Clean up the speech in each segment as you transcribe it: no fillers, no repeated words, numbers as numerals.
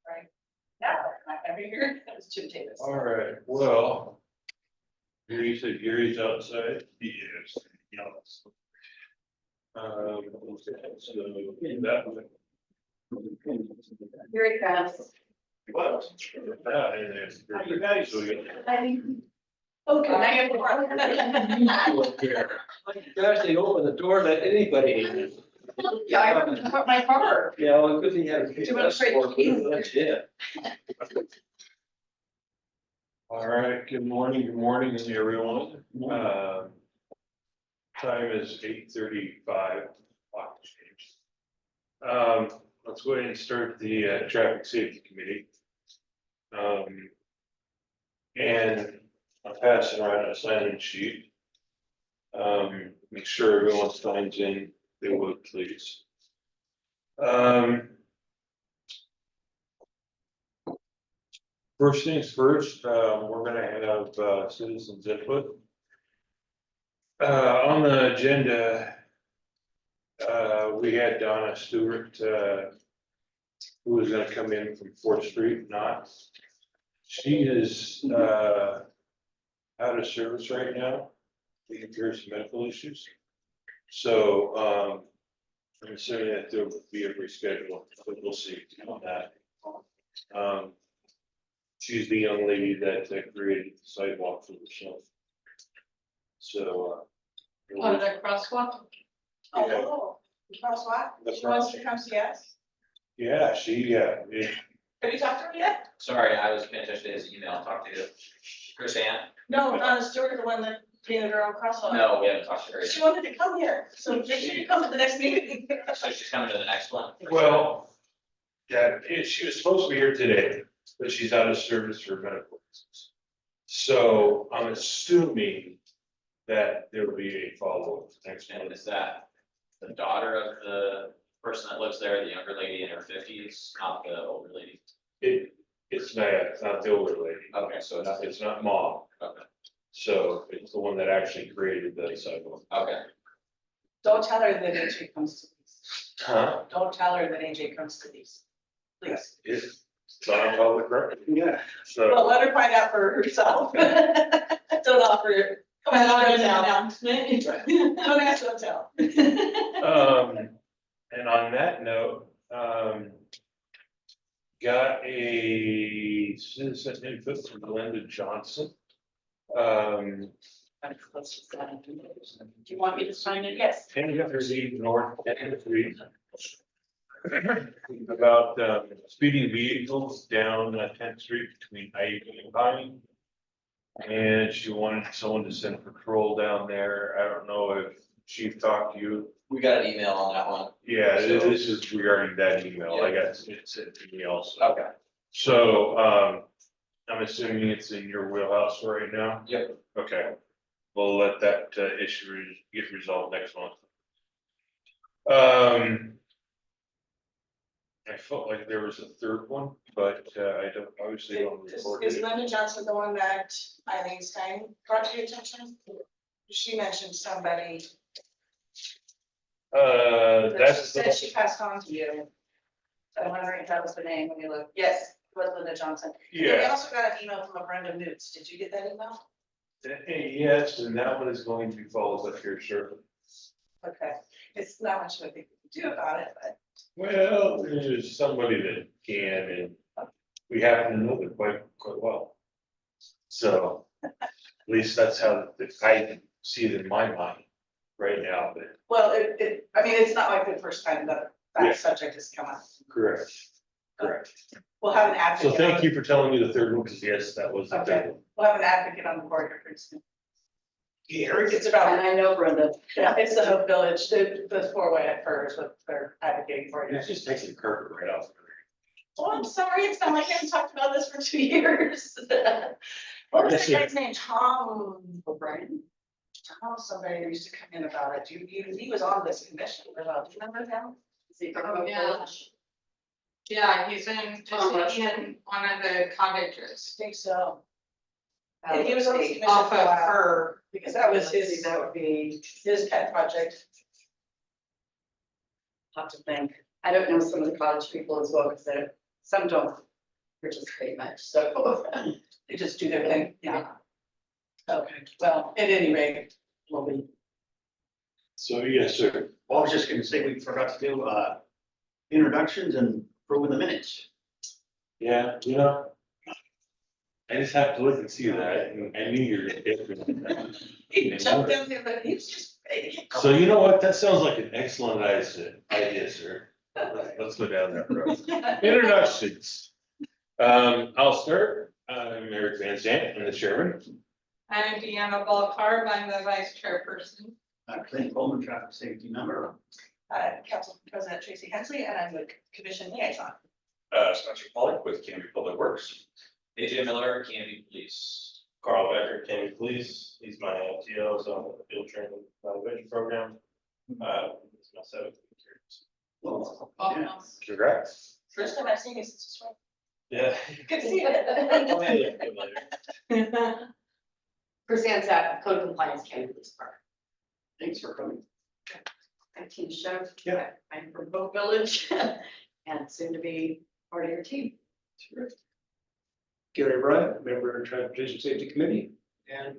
Right. Yeah, I figured that was Jim Davis. All right, well. Gary said Gary's outside. Yes. So that was. Very fast. Well, How you guys? So you. Okay, now you're. Gosh, they open the door, let anybody in. Yeah, I heard them put my car. Yeah, well, good thing you had. Too much straight keys. Yeah. All right, good morning, everyone. Time is 8:35. Clock changed. Let's go ahead and start the traffic safety committee. And I'll pass it around a sign-in sheet. Make sure everyone signs in, they would please. First things first, we're gonna have citizens input. On the agenda, we had Donna Stewart, who was gonna come in from 4th Street, not. She is out of service right now. We have some medical issues. So I'm assuming that there will be a reschedule, but we'll see on that. She's the young lady that created the sidewalk for herself. So. Oh, the crosswalk? Yeah. Oh, crosswalk? The She wants to come see us? Yeah, yeah. Have you talked to her yet? Sorry, I was paying attention to his email, talked to Chris Ann. No, Donna Stewart, the one that painted her own crosswalk. No, we haven't talked to her She yet. wanted to come here, so make sure you come to the next meeting. So she's coming to the next one. Well, yeah, she was supposed to be here today, but she's out of service for medical reasons. So I'm assuming that there will be a follow-up next And month. is that the daughter of the person that lives there, the younger lady in her 50s, not the older lady? It's not the older lady. Okay, so It's not mom. okay, So it's the one that actually created the sidewalk. okay. Don't tell her that AJ comes to these. Huh? Don't tell her that AJ comes to these. Please. It's on public record. Yeah. So, Well, let her find out for herself. Don't offer it. Come on, don't tell. Don't ask, don't tell. and on that note, got a citizen input from Glenda Johnson. Do you want me to sign it? Yes. 10th North 10th Street. About speeding vehicles down 10th Street between I-80 and Pine. And she wanted someone to send patrol down there. I don't know if Chief talked to you. We got an email on that one. Yeah, So- this is regarding that email. I got it sent to me also. Okay. So I'm assuming it's in your wheelhouse right now? Yep. Okay, we'll let that issue get resolved next month. I felt like there was a third one, but I don't, obviously don't record Is it. Linda Johnson the one that Eileen Stein brought to your attention? She mentioned somebody that she That's said the, she passed on to you. I'm wondering if that was the name when you look. Yes, it was Linda Johnson. We yeah, also got an email from a Brenda Newts. Did you get that email? yes, and that one is going to follow up here shortly. Okay, it's not much I think we can do about it, but Well, there's somebody that can, and we happen to know them quite well. So, at least that's how I see it in my mind right now, but well, I mean, it's not like the first time that Yeah. that subject has come up. correct. Correct. We'll have an So advocate. thank you for telling me the third one, because yes, that was the Okay. third one. We'll have an advocate on the board here pretty soon. Gary It's about, and I know Brenda, yeah, it's the Hope Village, the four-way at first, what they're advocating for you. It's just taking the carpet right off. Oh, I'm sorry, it's not like I haven't talked about this for 2 years. What was that guy's name? Tom O'Brien? Tom, somebody who used to come in about it. He was on this commission, do you remember him? Is he from Oh, Hope yeah. Village? Yeah, he's in, Tom is Rushton? he in one of the I cottages think so. And he was on this commission off for a of while, her. because that was his, that would be his pet project. Have to think. I don't know some of the college people as well, because some don't participate much, so. They just do their thing, yeah. Okay, well, at any rate, we'll be. So, yes, sir. Well, I was just gonna say, we forgot to do, introductions and approving the minutes. Yeah, you know. I just have to look and see that, and I knew you were gonna get it. He jumped in there, but he was just. So you know what, that sounds like an excellent idea, sir. Let's go down that road. Introductions. I'll start, I'm Eric Van Zant, I'm the chairman. I'm Deanna Ballcarb, I'm the vice chairperson. Clint Coleman, traffic safety member. Council President Tracy Hensley, and I'm the commission liaison. Spencer Pollock with Canby Public Works. AJ Miller, Canby Police. Carl Becker, Canby Police. He's my LTO, so I'm in the field training evaluation program. It's my 7th experience. Well, Welcome. Congrats. First time I've seen you since this one. Yeah. Good to see you. I'll maybe look at it later. Presents at Code Compliance County Police Department. Thanks for coming. I'm Tina Shove. Yeah. I'm from Hope Village and soon to be part of your team. Gary Bryant, member of Transportation Safety Committee, and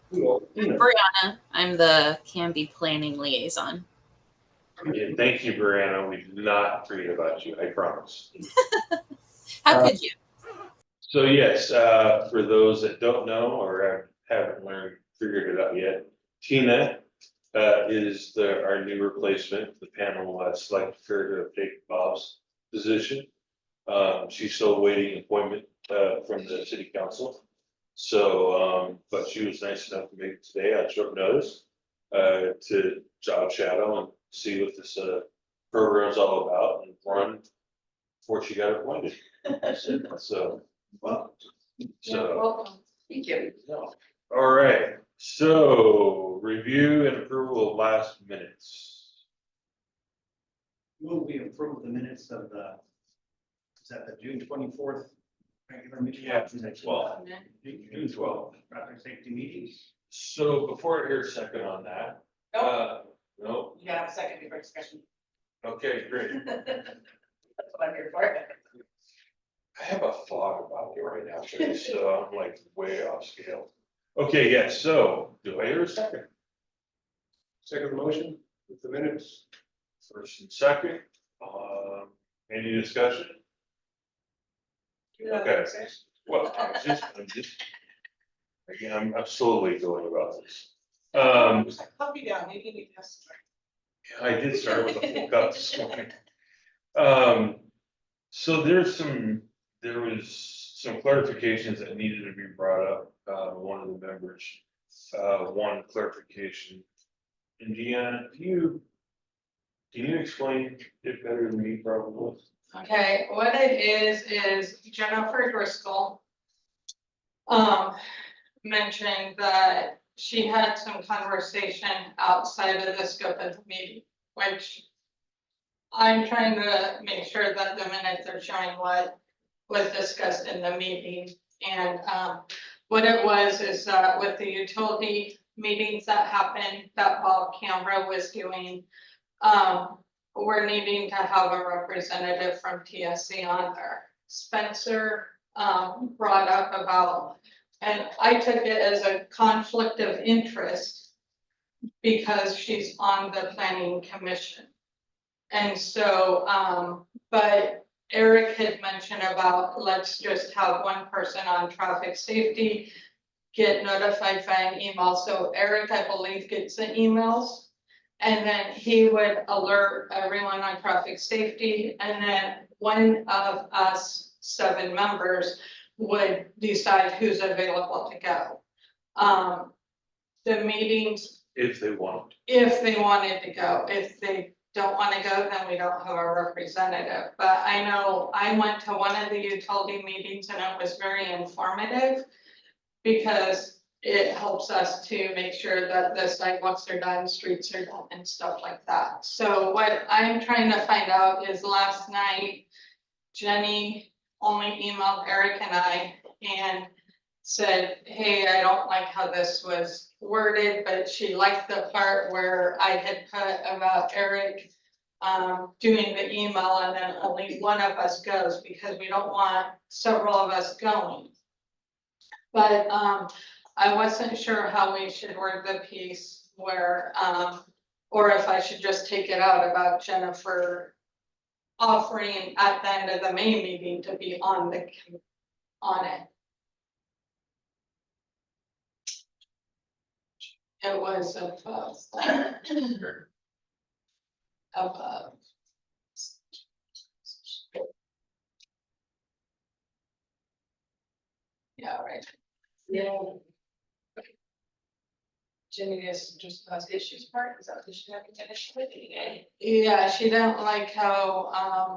well, Brianna, I'm the Canby Planning Liaison. Yeah, thank you, Brianna, we did not forget about you, I promise. How could you? So yes, for those that don't know or haven't figured it out yet, Tina is our new replacement. The panel selected her to take Bob's position. She's still awaiting appointment from the city council. So, but she was nice enough to make it today on short notice to job shadow and see what this program's all about and run before she got appointed. So, Well, Welcome. Thank you. all right, so review and approval of last minutes. will we approve the minutes of the, is that the June 24th regular meeting? Yeah, Well, 12th. June 12th, traffic safety meetings. So before I hear a second on that, no, You gotta have a second before discussion. okay, great. That's what I'm here for. I have a thought about it right now, so I'm like way off scale. Okay, yes, so do I hear a second? second motion with the minutes. First and second, any discussion? Okay. Well, I'm just, again, I'm slowly going about this. Pump me down, maybe you need to have some. I did start with a full cup this morning. So there was some clarifications that needed to be brought up, one of the members, one clarification. And Deanna, can you explain it better than me probably? Okay, what it is Jennifer Driscoll mentioned that she had some conversation outside of the scope of the meeting, which I'm trying to make sure that the minutes are showing what was discussed in the meeting. And what it was is with the utility meetings that happened that Bob Camera was doing, we're needing to have a representative from TSC on there. Spencer brought up about, and I took it as a conflict of interest because she's on the planning commission. And so, but Eric had mentioned about, let's just have one person on traffic safety, get notified via email. So Eric, I believe, gets the emails. And then he would alert everyone on traffic safety, and then one of us 7 members would decide who's available to go. The meetings, If they want. if they wanted to go, if they don't want to go, then we don't have a representative. But I know I went to one of the utility meetings and it was very informative because it helps us to make sure that the sidewalks are done, streets are done and stuff like that. So what I'm trying to find out is last night, Jenny only emailed Eric and I and said, hey, I don't like how this was worded, but she liked the part where I had put about Eric doing the email and then only one of us goes because we don't want several of us going. But, I wasn't sure how we should word the piece where, or if I should just take it out about Jennifer offering at the end of the May meeting to be on it. It was above. Above. Yeah, right. Yeah. Jenny is just about issues part, is that what she had to finish with it? Yeah, she didn't like how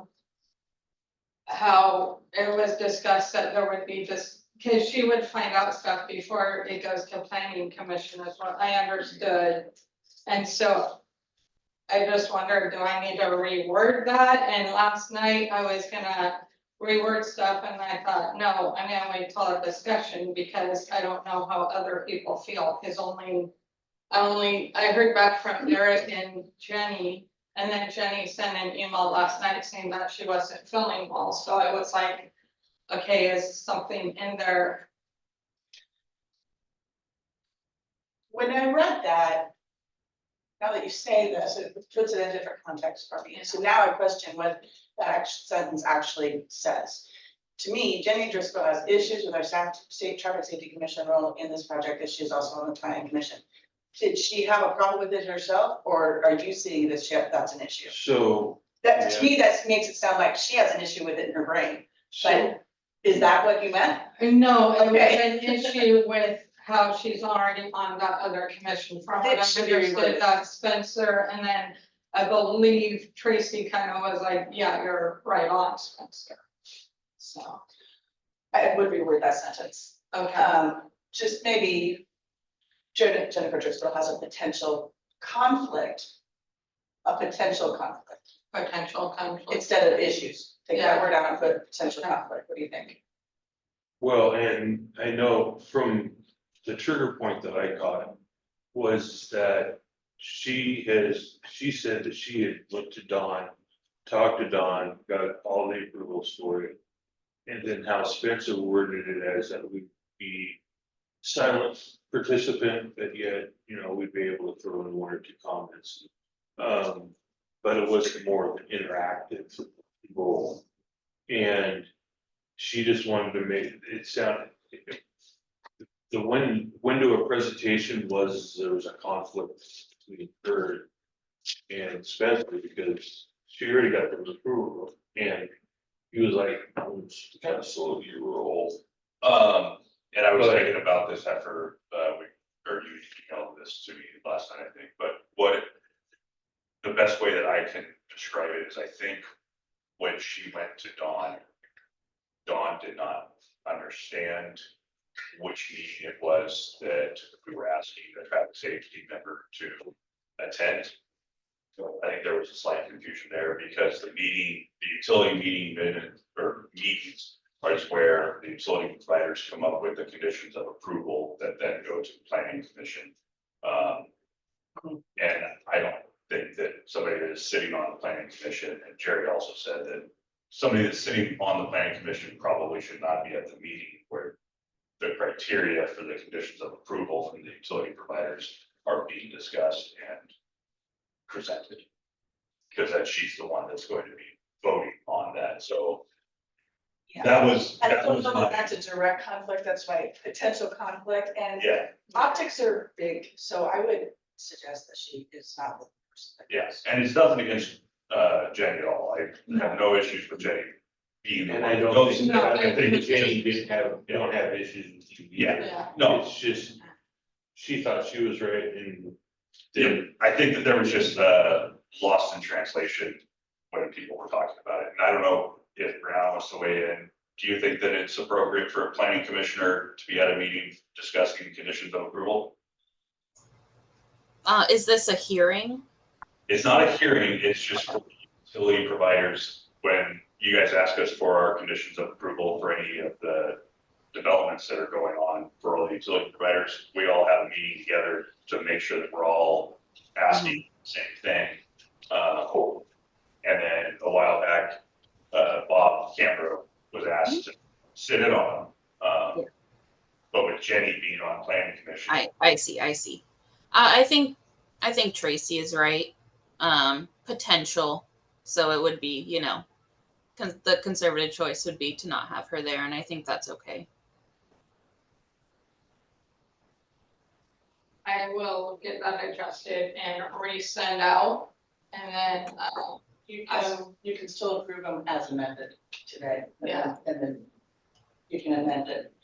it was discussed that there would be this, because she would find out stuff before it goes to planning commission is what I understood. And so I just wondered, do I need to reword that? And last night I was gonna reword stuff and I thought, no, I'm gonna wait till a discussion because I don't know how other people feel, because I heard back from Eric and Jenny, and then Jenny sent an email last night saying that she wasn't feeling well, so I was like, okay, is something in there? When I read that, now that you say this, it puts it in a different context for me. So now I question what that sentence actually says. To me, Jenny Driscoll has issues with our state traffic safety commission role in this project, as she's also on the planning commission. Did she have a problem with it herself, or are you seeing that that's an issue? So, That, to me, that makes it sound like she has an issue with it in her brain, so, but is that what you meant? No, it was Okay. an issue with how she's already on that other commission from what I That should be understood, reworded. that Spencer, and then I believe Tracy kind of was like, yeah, you're right on, Spencer. So, I would reword that sentence. okay, Just maybe Jennifer Driscoll has a potential conflict. potential conflict. Instead of issues. Take that Yeah. word out and put potential Okay. conflict. What do you think? well, and I know from the trigger point that I caught was that she said that she had went to Dawn, talked to Dawn, got all the approvals for it. And then how Spencer worded it as that we'd be silent participant, that yet, we'd be able to throw in one or two comments. But it was more of an interactive role. And she just wanted to make it sound, the window of presentation was, there was a conflict between her and Spencer because she already got the approval and he was like, it's kind of slow your roll. And I was But- thinking about this after, or you emailed this to me last night, I think, but the best way that I can describe it is I think when she went to Dawn did not understand which meeting it was that we were asking the traffic safety member to attend. So I think there was a slight confusion there because the utility meeting meetings is where the utility providers come up with the conditions of approval that then go to the planning commission. And I don't think that somebody that is sitting on the planning commission, and Jerry also said that somebody that's sitting on the planning commission probably should not be at the meeting where the criteria for the conditions of approval from the utility providers are being discussed and presented. Because that she's the one that's going to be voting on that, so. That was I don't know my, that that's a direct conflict, that's right, potential conflict, and yeah, optics are big, so I would suggest that she is not the person. yes, and it's nothing against Jenny at all, I have no issues with Jenny being the And one I that don't goes. think, No, I think I- Jenny don't have issues with you either. Yeah, No, It's just, she thought she was right and. yeah, I think that there was just lost in translation when people were talking about it, and I don't know if Brianna wants to weigh in. Do you think that it's appropriate for a planning commissioner to be at a meeting discussing conditions of approval? Is this a hearing? It's not a hearing, it's just for utility providers. When you guys ask us for our conditions of approval for any of the developments that are going on for all the utility providers, we all have a meeting together to make sure that we're all asking the same thing. was asked to sit in on. Yeah. But with Jenny being on planning commission. I see. I think Tracy is right. Potential. So it would be, the conservative choice would be to not have her there, and I think that's okay. I will get that adjusted and resend out, and then, you can, You can still approve them as amended today. and then- Yeah. And then you can amend it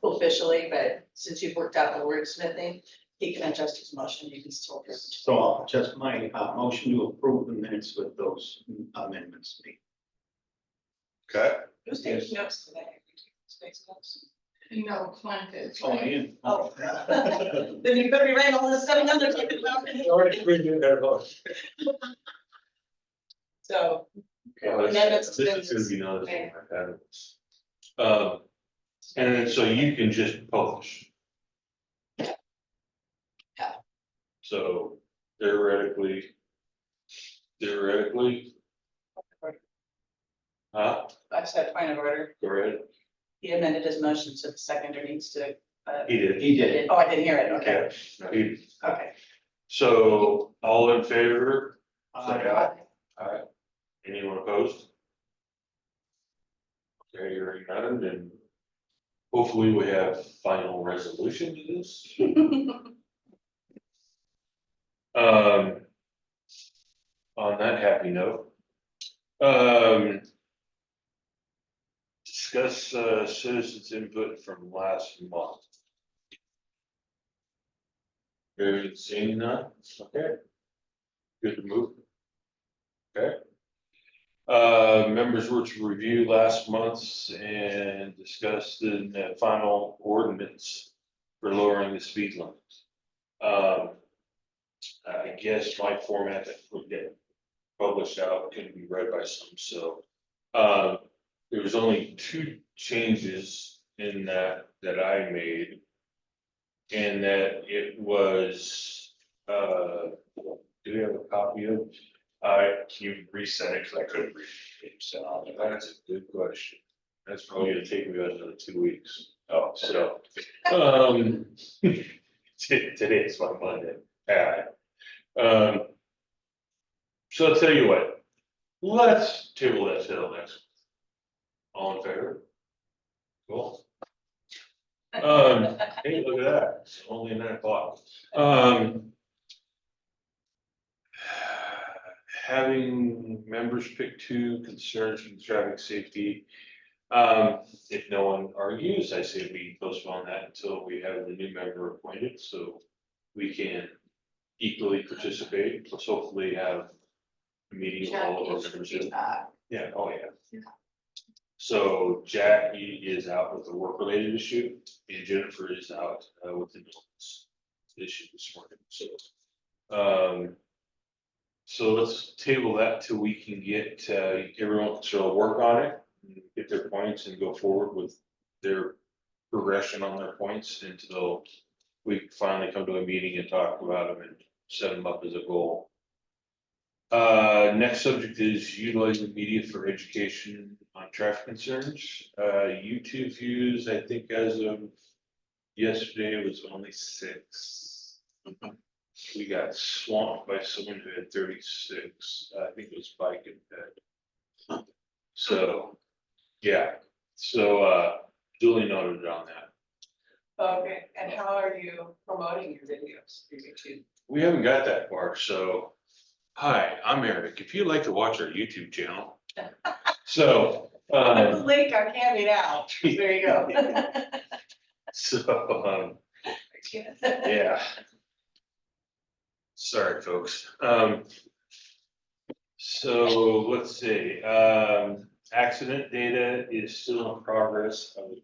officially, but since you've worked out the wordsmithing, he can adjust his motion, you can still approve. it. So I'll adjust my motion to approve the minutes with those amendments made. Okay, Who's taking notes today? Who's taking notes? no, Clint is. Oh, Ian. Oh. Then you better be writing all this stuff down there. so you can log in. So, amendments to this is gonna be minutes. another thing like that. And then so you can just publish. Yeah. So theoretically. I said point of order. Go ahead. He amended his motion, so the seconder needs to. He did. He did. Oh, I didn't hear it, okay, Okay. No, he did. okay. So all in favor? Say Uh, aye. Aye. Anyone opposed? Okay, hearing none, and hopefully we have final resolution to this. On that happy note. Discuss citizens input from last month. Very seeing none, okay. Good to move. Okay. Members were to review last month's and discuss the final ordinance for lowering the speed limit. I guess my format that would get published out couldn't be read by some, so. There was only 2 changes in that I made. And that it was, do we have a copy of? Can you resend it, cause I couldn't read it, so. That's a good question. That's probably gonna take me about another 2 weeks. Oh, So, today's my Monday. So I'll tell you what, let's table that till next. All in favor? Cool. Hey, look at that, it's only 9 o'clock. Having members pick 2 concerns from traffic safety. If no one argues, I say we postpone that until we have the new member appointed, so we can equally participate. Let's hopefully have a meeting with all of our members. Yeah, oh yeah. So Jackie is out with a work-related issue, and Jennifer is out with an illness issue this morning, so. So let's table that till we can get, everyone to sort of work on it, and get their points and go forward with their progression on their points until we finally come to a meeting and talk about them and set them up as a goal. Next subject is utilizing media for education on traffic concerns. YouTube views, I think as of yesterday was only 6. We got swamped by someone who had 36. I think it was Bike and Ped. So, yeah, so duly noted on that. Okay, and how are you promoting your videos for YouTube? We haven't got that far, so. Hi, I'm Eric. If you'd like to watch our YouTube channel. So, Put the link on Candy now, there you go. so, yeah. Sorry, folks. So let's see, accident data is still in progress. I'm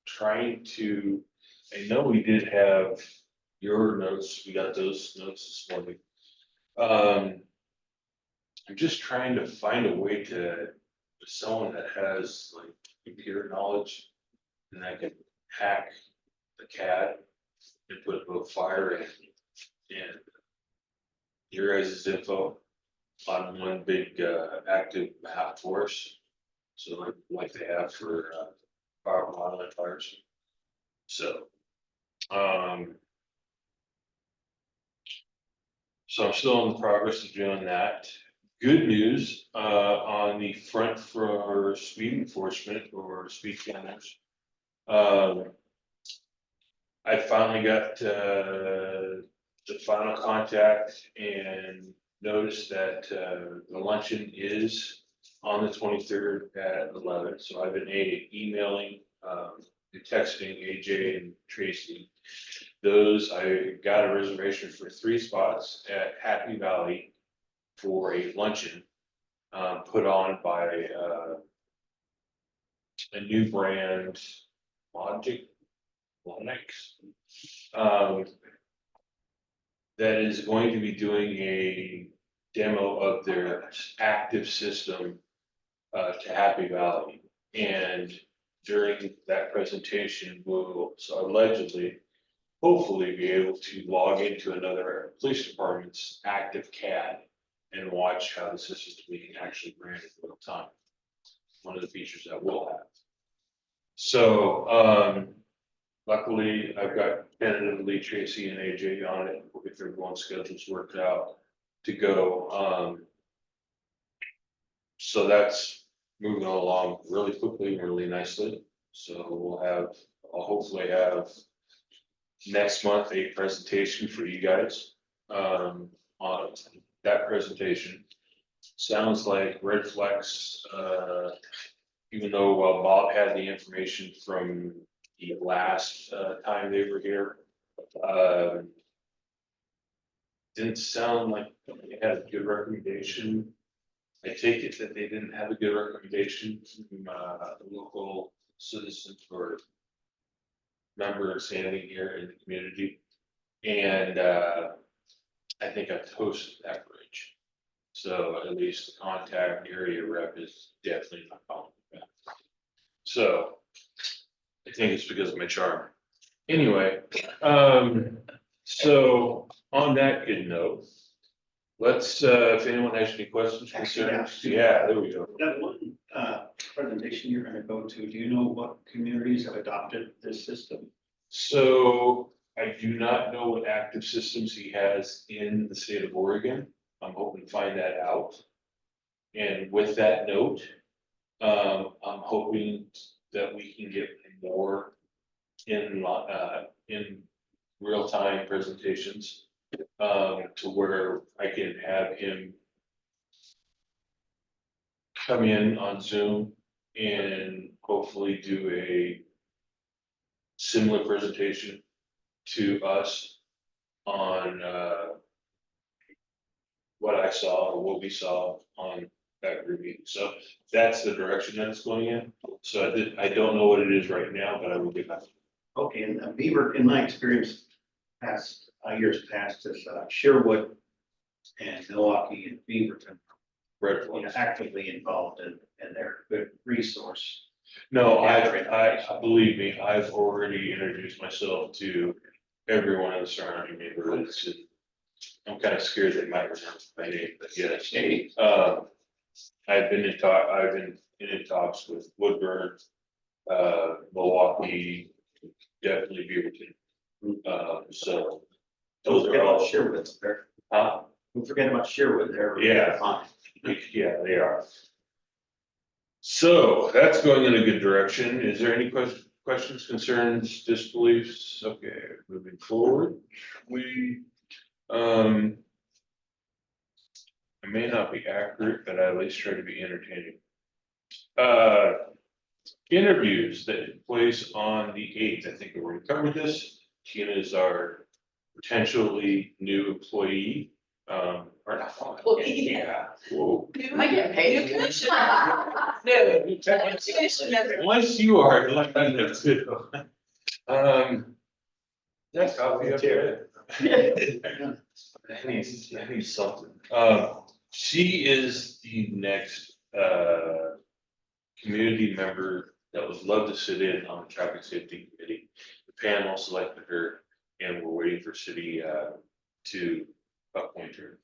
trying to, I know we did have your notes, we got those notes this morning. I'm just trying to find a way to, someone that has like computer knowledge, and I can hack the CAD and put both fire and your guys' info on one big active map for us. So like they have for, fire wildland fires. So, so I'm still in the progress of doing that. Good news, on the front for speed enforcement or speed cameras. I finally got, the final contact and noticed that, the luncheon is on the 23rd at 11. So I've been emailing, and texting AJ and Tracy. Those, I got a reservation for 3 spots at Happy Valley for a luncheon, put on by, a new brand, Logic, Lonix. That is going to be doing a demo of their active system, to Happy Valley. And during that presentation, we'll so allegedly, hopefully be able to log into another police department's active CAD and watch how the system is being actually ran in real time. One of the features that we'll have. So, luckily, I've got tentatively Tracy and AJ on it, if everyone's schedules worked out to go. So that's moving along really quickly, and really nicely. So I'll hopefully have next month a presentation for you guys, on that presentation. Sounds like Red Flex, even though, well, Bob had the information from the last, time they were here. Didn't sound like they had a good recommendation. I take it that they didn't have a good recommendation from, local citizens or member standing here in the community. And, I think I've toasted that bridge. So at least the contact area rep is definitely not calling me back. So I think it's because of my charm. Anyway, so on that good note, let's, if anyone has any questions, concerns, yeah, there we go. That one, presentation you're gonna go to, do you know what communities have adopted this system? So I do not know what active systems he has in the state of Oregon. I'm hoping to find that out. And with that note, I'm hoping that we can get more in real-time presentations, to where I can have him come in on Zoom and hopefully do a similar presentation to us on, what I saw or what we saw on that review. So that's the direction that it's going in. So I don't know what it is right now, but I will get back. Okay, and Beaver, in my experience, past, years past, is Sherwood and Milwaukee and Beaverton, Red you know, Flags. actively involved and they're a good resource. No, I believe me, I've already introduced myself to everyone in the surrounding neighborhoods. And I'm kind of scared they might remember my name, but yes. I've been in talks with Woodburn, Milwaukee, definitely Beaverton. So Don't those forget are about all, Sherwood there. huh? Don't forget about Sherwood there. Yeah. Fine. Yeah, they are. So that's going in a good direction. Is there any questions, concerns, disbeliefs? Okay, moving forward, I may not be accurate, but I at least try to be entertaining. Interviews that took place on the 8th, I think we already covered this. Tina is our potentially new employee, or not. Employee. Yeah. Whoa. Am I getting paid? New commissioner. No, commissioner. Once you are, like, I know too. That's coffee up there. I need something. She is the next, community member that would love to sit in on the traffic safety committee. The panel selected her and we're waiting for city, to appoint her.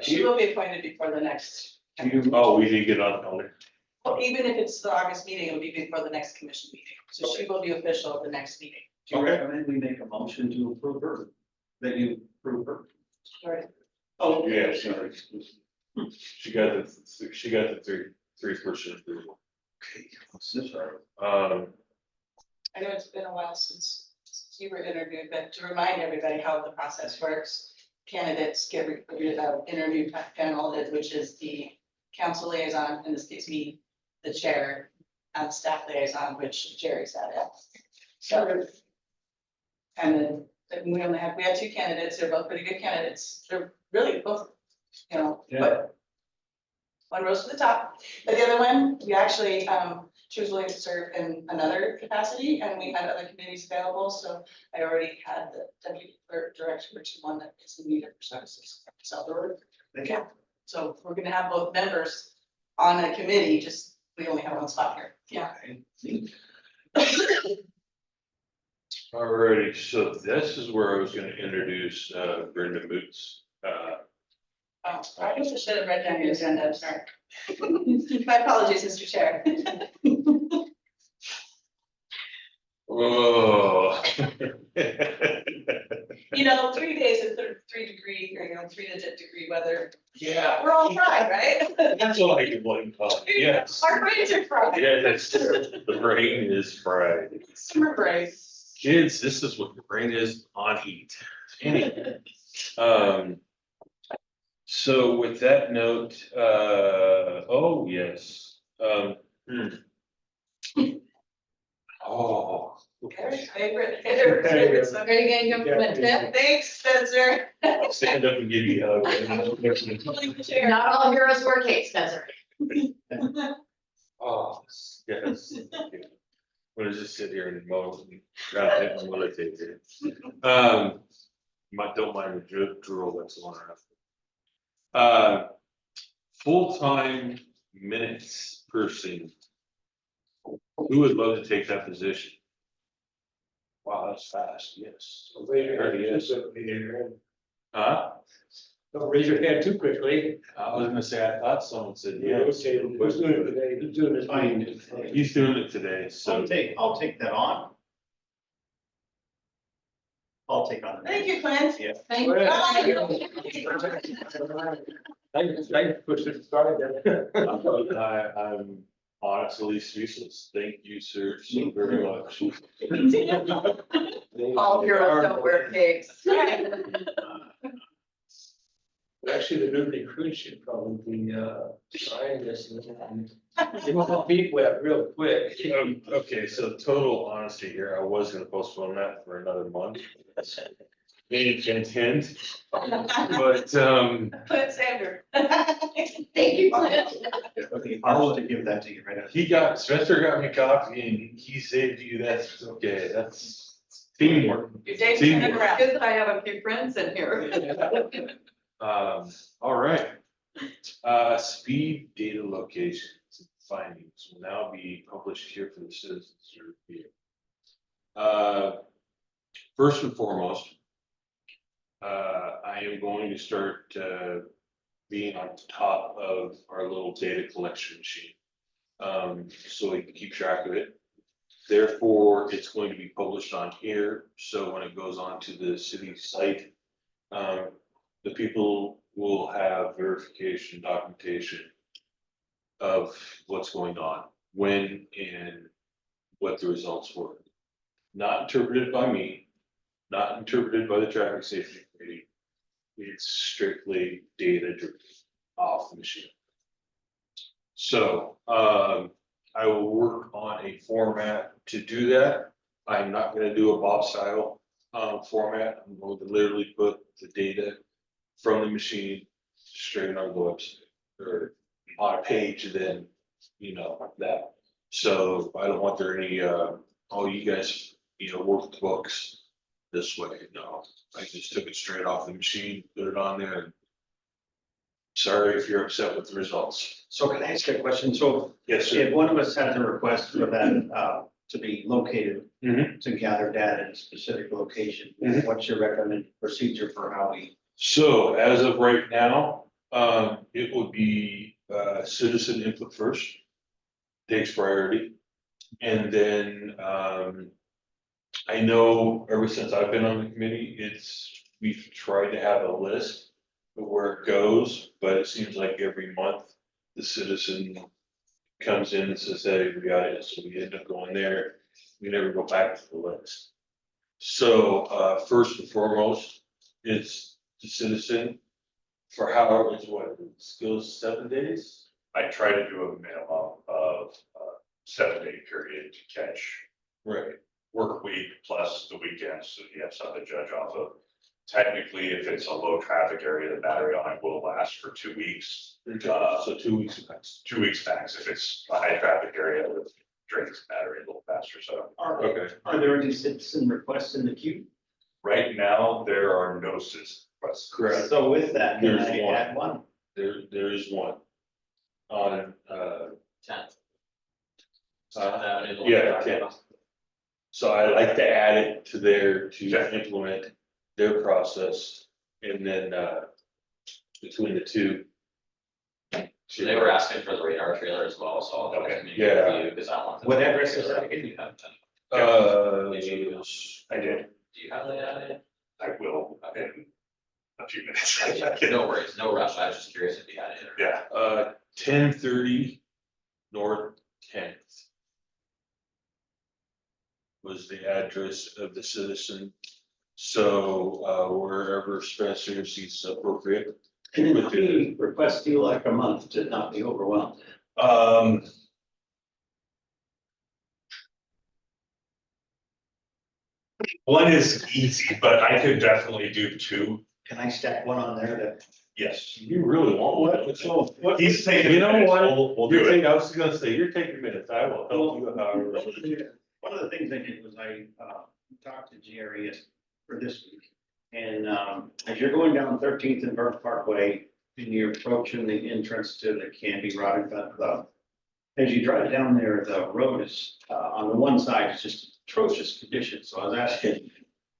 She will be appointed before the next Oh, we did get on calendar. Well, even if it's the August meeting, it'll be before the next commission meeting, so she will be official at the next meeting. Do you recommend we make a motion to approve her? That you approve her? Right. Oh, Yeah, sorry. She got the three-person approval. Okay, sorry. I know it's been a while since you were interviewed, but to remind everybody how the process works, candidates get recruited out of interview panel, which is the council liaison, in this case me, the chair, and staff liaison, which Jerry sat at. So, and then we had two candidates, they're both pretty good candidates, they're really both, you know, but one rose to the top, but the other one, we actually, she was willing to serve in another capacity, and we had other committees available, so I already had the deputy clerk director, which is one that is in need of services. So, yeah, so we're gonna have both members on a committee, just, we only have one spot here, yeah. Alrighty, so this is where I was gonna introduce Brenda Moots. Oh, I guess I should have read down your agenda, I'm sorry. My apologies, Mr. Chair. Oh. You know, 3 days of 3 degree, or, you know, 3-digit degree weather, Yeah. we're all fried, right? That's what I can blame call it, yes. Our brains are fried. Yeah, that's true. The brain is fried. Summer break. Kids, this is what the brain is on heat. Anyway, so with that note, oh, yes, oh. Gary's favorite subject. Are you gonna give them a tip? Thanks, Spencer. Stand up and give you a hug. Leave the chair. Not all heroes wear capes, Spencer. Oh, yes. We'll just sit here and mow and grab it and militate it. Don't mind the drool, that's long enough. Full-time minutes person. Who would love to take that position? Wow, that's fast, yes. Already is. Huh? Don't raise your hand too quickly. I was gonna say, I thought someone said yes. Okay, who's doing it today? Who's doing it? Fine. He's doing it today, so. I'll take that on. I'll take on. Thank you, Clint. Yeah. Thank you. Thanks for pushing it started. I'm honestly speechless. Thank you, sir, so very much. All heroes don't wear capes. Actually, the new recruit should probably trying this and get my feet wet real quick. Okay, so total honesty here, I was gonna postpone that for another month. Intent, but, Clint Sander. Thank you, Clint. Okay, I'll have to give that to you right now. Spencer got me coffee and he saved you, that's okay, that's teamwork. Your day's turning around. Good that I have a few friends in here. All right. Speed data locations and findings will now be published here for the citizens to review. First and foremost, I am going to start, being on top of our little data collection machine. So we can keep track of it. Therefore, it's going to be published on here, so when it goes on to the city site, the people will have verification documentation of what's going on, when and what the results were. Not interpreted by me, not interpreted by the traffic safety committee. It's strictly data driven off the machine. So, I will work on a format to do that. I'm not gonna do a Bob style format. I'm going to literally put the data from the machine straight on the website or on a page, then, you know, that. So I don't want there any, oh, you guys, you know, work the books this way. No, I just took it straight off the machine, put it on there. Sorry if you're upset with the results. So can I ask a question? So Yes, sir. if one of us has a request for that, to be located, Mhm. to gather data in a specific location, Mhm. what's your recommended procedure for how we? So as of right now, it would be citizen input first. Takes priority. And then, I know ever since I've been on the committee, we've tried to have a list of where it goes, but it seems like every month the citizen comes in and says, hey, we got it, so we end up going there. We never go back to the list. So, first and foremost, it's the citizen for however, it's what, it goes 7 days? I try to do a minimum of 7 day period to catch Right. work week plus the weekends, so you have something to judge off of. Technically, if it's a low traffic area, the battery on it will last for 2 weeks, So 2 weeks max. 2 weeks max. If it's a high traffic area, it drains the battery a little faster, so. Okay. Are there any citizen requests in the queue? Right now, there are no citizen requests. Correct. So with that, can There's I one. add one? There is one. On, 10th. yeah, 10th. So I like to add it to Yeah. implement their process and then, between the two. So they were asking for the radar trailer as well, so I'll Okay. communicate with you, because I want. them What to- address is that again? You have them. Did I did. Do you have that? I will in a few minutes. No worries, no rush, I was just curious if you had it. or- Yeah, 1030 North 10th. Was the address of the citizen. So, wherever Spencer sees appropriate. And then how many requests do you like a month to not be overwhelmed? one is easy, but I could definitely do 2. Can I stack one on there that? Yes. You really want one? So, what? He's taking. You know minutes. what? We'll You're do it. taking, I was gonna say, you're taking minutes. I will help you however. One of the things I did was I talked to Jerry for this week. And as you're going down 13th and Burke Parkway, and you're approaching the entrance to the Canby Rod Gun Club. As you drive down there, the road is on the one side, it's just atrocious condition. So I was asking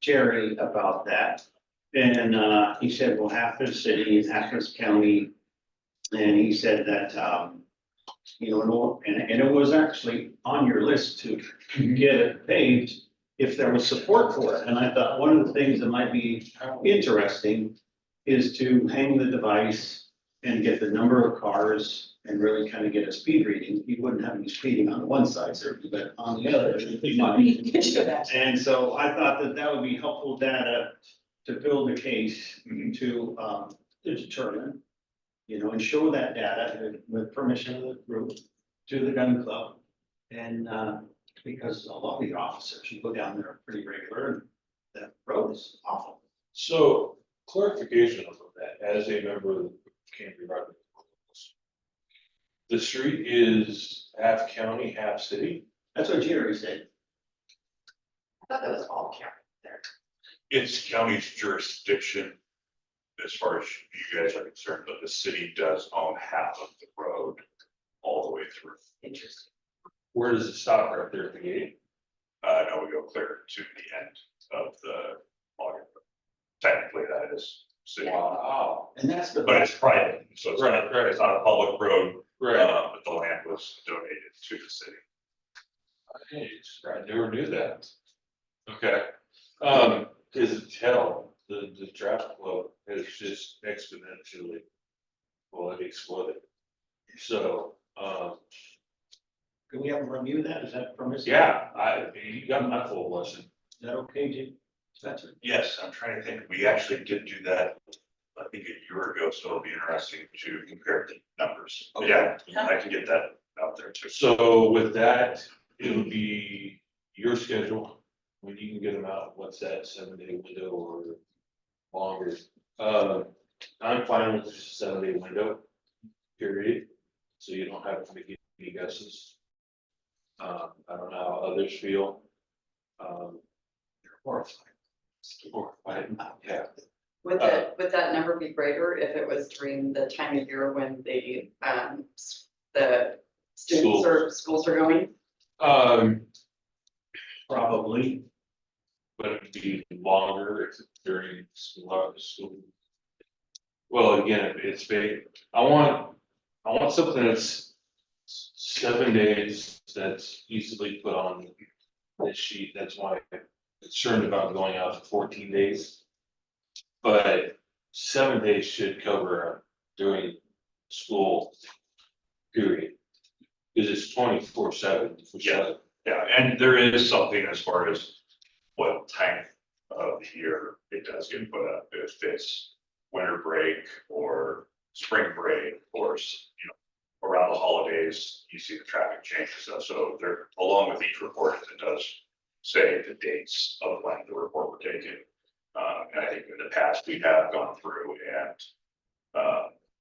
Jerry about that. And he said, well, half is city and half is county. And he said that, you know, and it was actually on your list to get it paved if there was support for it. And I thought one of the things that might be interesting is to hang the device and get the number of cars and really kind of get a speed reading. You wouldn't have any speeding on one side, certainly, but on the other. you might. And so I thought that that would be helpful data to build a case to determine, you know, and show that data with permission of the group to the gun club. And because a lot of the officers, you go down there pretty regular, and that road is awful. So clarification of that, as a member of the Canby Rod. The street is half county, half city. That's what Jerry said. I thought that was all county there. It's county's jurisdiction as far as you guys are concerned, but the city does own half of the road all the way through. Interesting. Where does it stop? Right there at the gate? No, we go clear to the end of the logger. Technically, that is city, Wow. And that's the. but it's private, so it's not, Right. it's not a public road. Right. But the land was donated to the city. I never knew that. Okay. Is it tell, the traffic flow is just exponentially. Well, it exploded. So, Can we have them review that? Is that permissible? yeah, you got my full lesson. Is that okay, Jim? Spencer? Yes, I'm trying to think. We actually did do that, I think a year ago, so it'll be interesting to compare the numbers. But yeah, I can get that out there too. So with that, it'll be your schedule, when you can get them out, what's that, 7-day window or longer? I'm fine with just a 7-day window, period, so you don't have to make any guesses. I don't know how others feel. They're horrified. Yeah, Would that number be greater if it was during the time of year when the schools are going? Probably. but it'd be longer if it's during school. Well, again, if it's big, I want I want something that's 7 days, that's easily put on this sheet, that's why I'm concerned about going out to 14 days. But 7 days should cover during school period. Because it's 24/7 for Yeah. sure. Yeah, and there is something as far as what time of the year it does get put up, if it's winter break or spring break, or, around the holidays, you see the traffic change and stuff, so there, along with each report, it does say the dates of when the report were taken. And I think in the past, we have gone through and,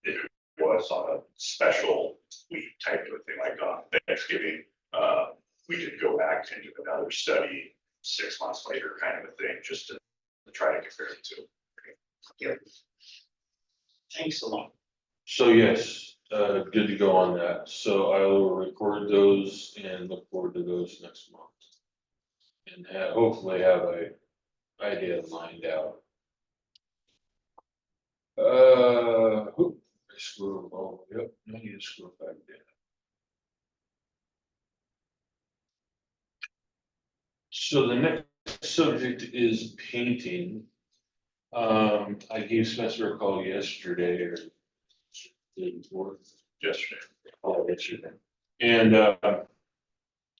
if it was on a special week type of thing, like on Thanksgiving, we could go back and do another study 6 months later, kind of a thing, just to try to compare it to. Yep. Thanks a lot. So yes, good to go on that. So I will record those and look forward to those next month. And hopefully have a idea lined out. Oop, I screwed, oh, yep, I need to screw it back down. So the next subject is painting. I gave Spencer a call yesterday or Yesterday. yesterday. And,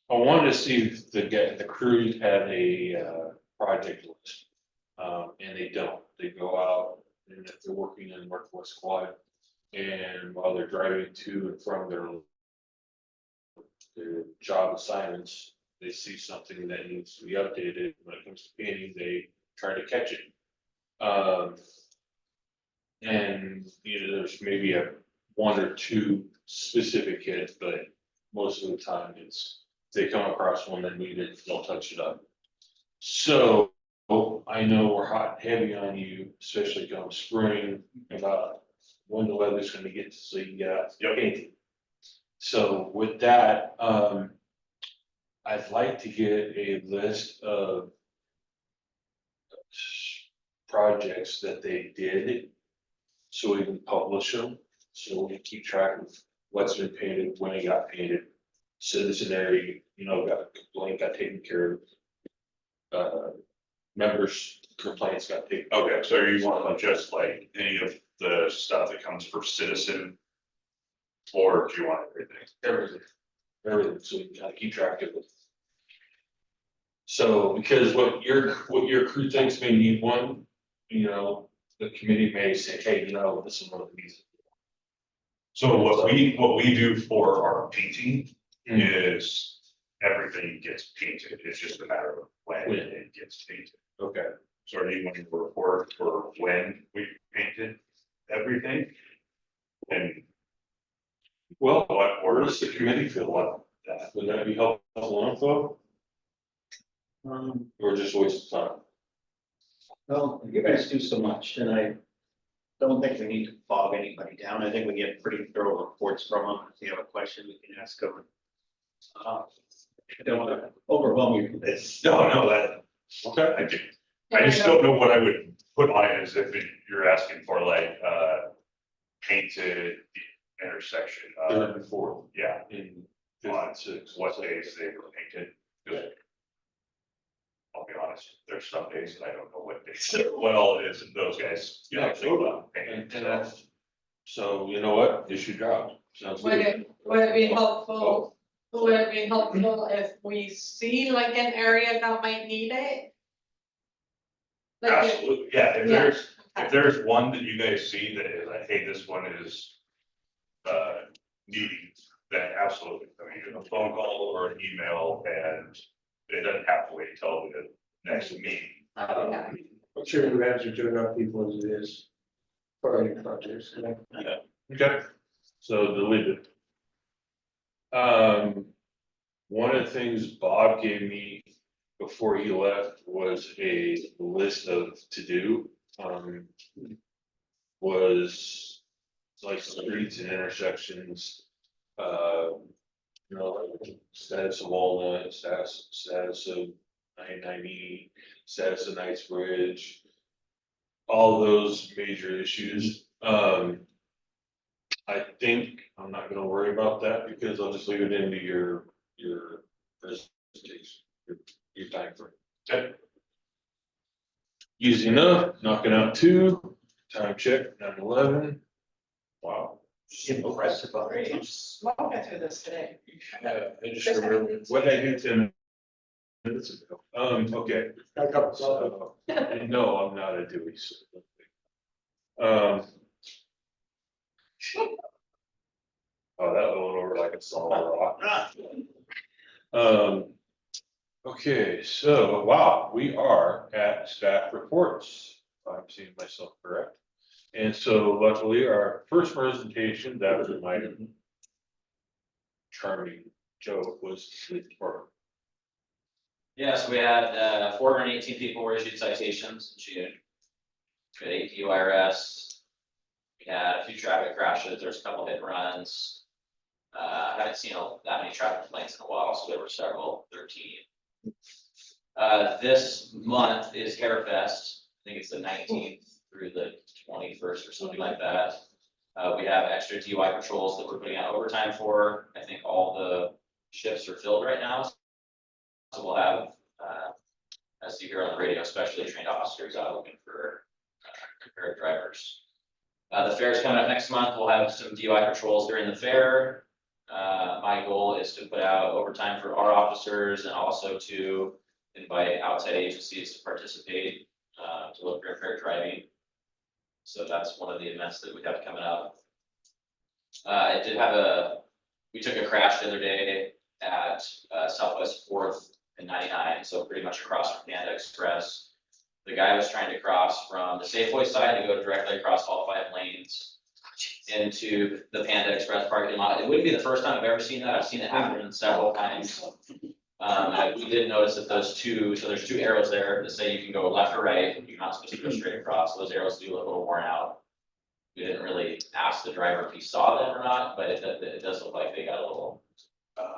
I wanted to see if the crew had a, project list. And they don't, they go out and if they're working in Northwest Quad. And while they're driving to and from their job assignments, they see something that needs to be updated. When it comes to painting, they try to catch it. And there's maybe one or two specific hits, but most of the time it's, if they come across one that need it, they'll touch it up. So I know we're hot and heavy on you, especially come spring, about when the weather's gonna get to see, painting. So with that, I'd like to get a list of projects that they did, so we can publish them, so we can keep track of what's been painted, when it got painted. Citizenry, got a complaint, got taken care of. Members' complaints got taken. Okay, so you want just like any of the stuff that comes for citizen? Or do you want everything? Everything, so we can kind of keep track of it. So, because what your crew thinks may need one, the committee may say, hey, this is one of these. So what we do for our painting Mm. is everything gets painted, it's just a matter of when When. it gets painted. Okay, So are you wanting to report for when we painted everything? And well, what where order does the committee feel about that? Would that be helpful info, or just waste of time? Well, you guys do so much, and I don't think we need to bog anybody down. I think we get pretty thorough reports from them. If you have a question, we can ask them. I don't want to overwhelm you with this. No, that, Okay. I just don't know what I would put on it, as if you're asking for like, painted intersection, Third and fourth, yeah, in fifth and sixth. what days they were painted. 'Cause I'll be honest, there's some days that I don't know what days, well, it is, and those guys, Yeah, think about painting, And so. that's, so you know what, issue job, sounds Would good. would it be helpful, if we see like an area that might need it? Like, Absolutely, yeah, if Yeah. there's one that you guys see that is like, hey, this one is needing, then absolutely, I mean, a phone call or an email, and it doesn't have to wait until the next meeting. okay. I'm sure the manager to enough people as it is for any projects. Okay, so deleted. One of the things Bob gave me before he left was a list of to do. Was like streets and intersections, like status of Walnut, status of 990, status of Knightsbridge, all those major issues. I think I'm not gonna worry about that because I'll just leave it into your presentation, your time frame. Okay. Easy enough, knocking out 2, time check, 9:11. Wow. Impressive already. Smoking through this today. I just remembered what I do 10 minutes ago. Okay. Got a couple So, no, I'm not a Dewey. Oh, that went over like a solid rock. Okay, so, wow, we are at staff reports, if I'm seeing myself correct. And so luckily, our first presentation, that was my charming joke, was the report. Yeah, so we had 418 people were issued citations in June. We had 8 DUI arrests. We had a few traffic crashes, there's a couple hit and runs. I haven't seen that many traffic complaints in a while, so there were several, 13. This month is Hair Fest. I think it's the 19th through the 21st or something like that. We have extra DUI patrols that we're putting out overtime for. I think all the shifts are filled right now. So we'll have, as you hear on the radio, specially trained officers out looking for prepared drivers. The fair's coming up next month. We'll have some DUI patrols during the fair. My goal is to put out overtime for our officers and also to invite outside agencies to participate, to look for fair driving. So that's one of the events that we have coming up. We took a crash the other day at Southwest 4th and 99, so pretty much across from Panda Express. The guy was trying to cross from the Safeway side to go directly across all 5 lanes into the Panda Express parking lot. It wouldn't be the first time I've ever seen that. I've seen it happen several times. We did notice that there's 2 arrows there that say you can go left or right, and you're not supposed to go straight across. Those arrows do look a little worn out. We didn't really ask the driver if he saw them or not, but it does look like they got a little,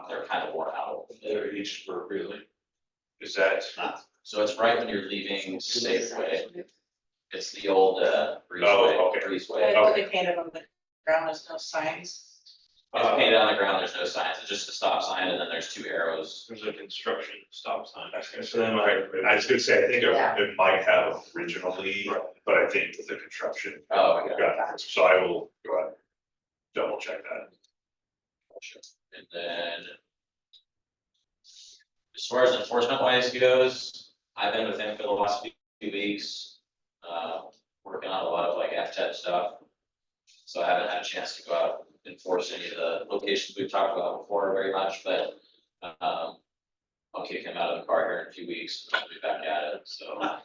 they're kind of worn out. They're each appropriately. Is that? So it's right when you're leaving Safeway. It's the old breezeway. Oh, okay. Breezeway. They painted on the ground, there's no signs. It's painted on the ground, there's no signs, it's just a stop sign, and then there's 2 arrows. There's a construction stop sign. I was gonna say, I think it might have originally, but I think with the construction. Oh, okay. So I will go ahead, double check that. And then as far as enforcement wise goes, I've been with him for the last few weeks, working on a lot of like FTED stuff. So I haven't had a chance to go out and enforce any of the locations we've talked about before very much, but I'll kick him out of the car here in a few weeks, and I'll be back at it, so.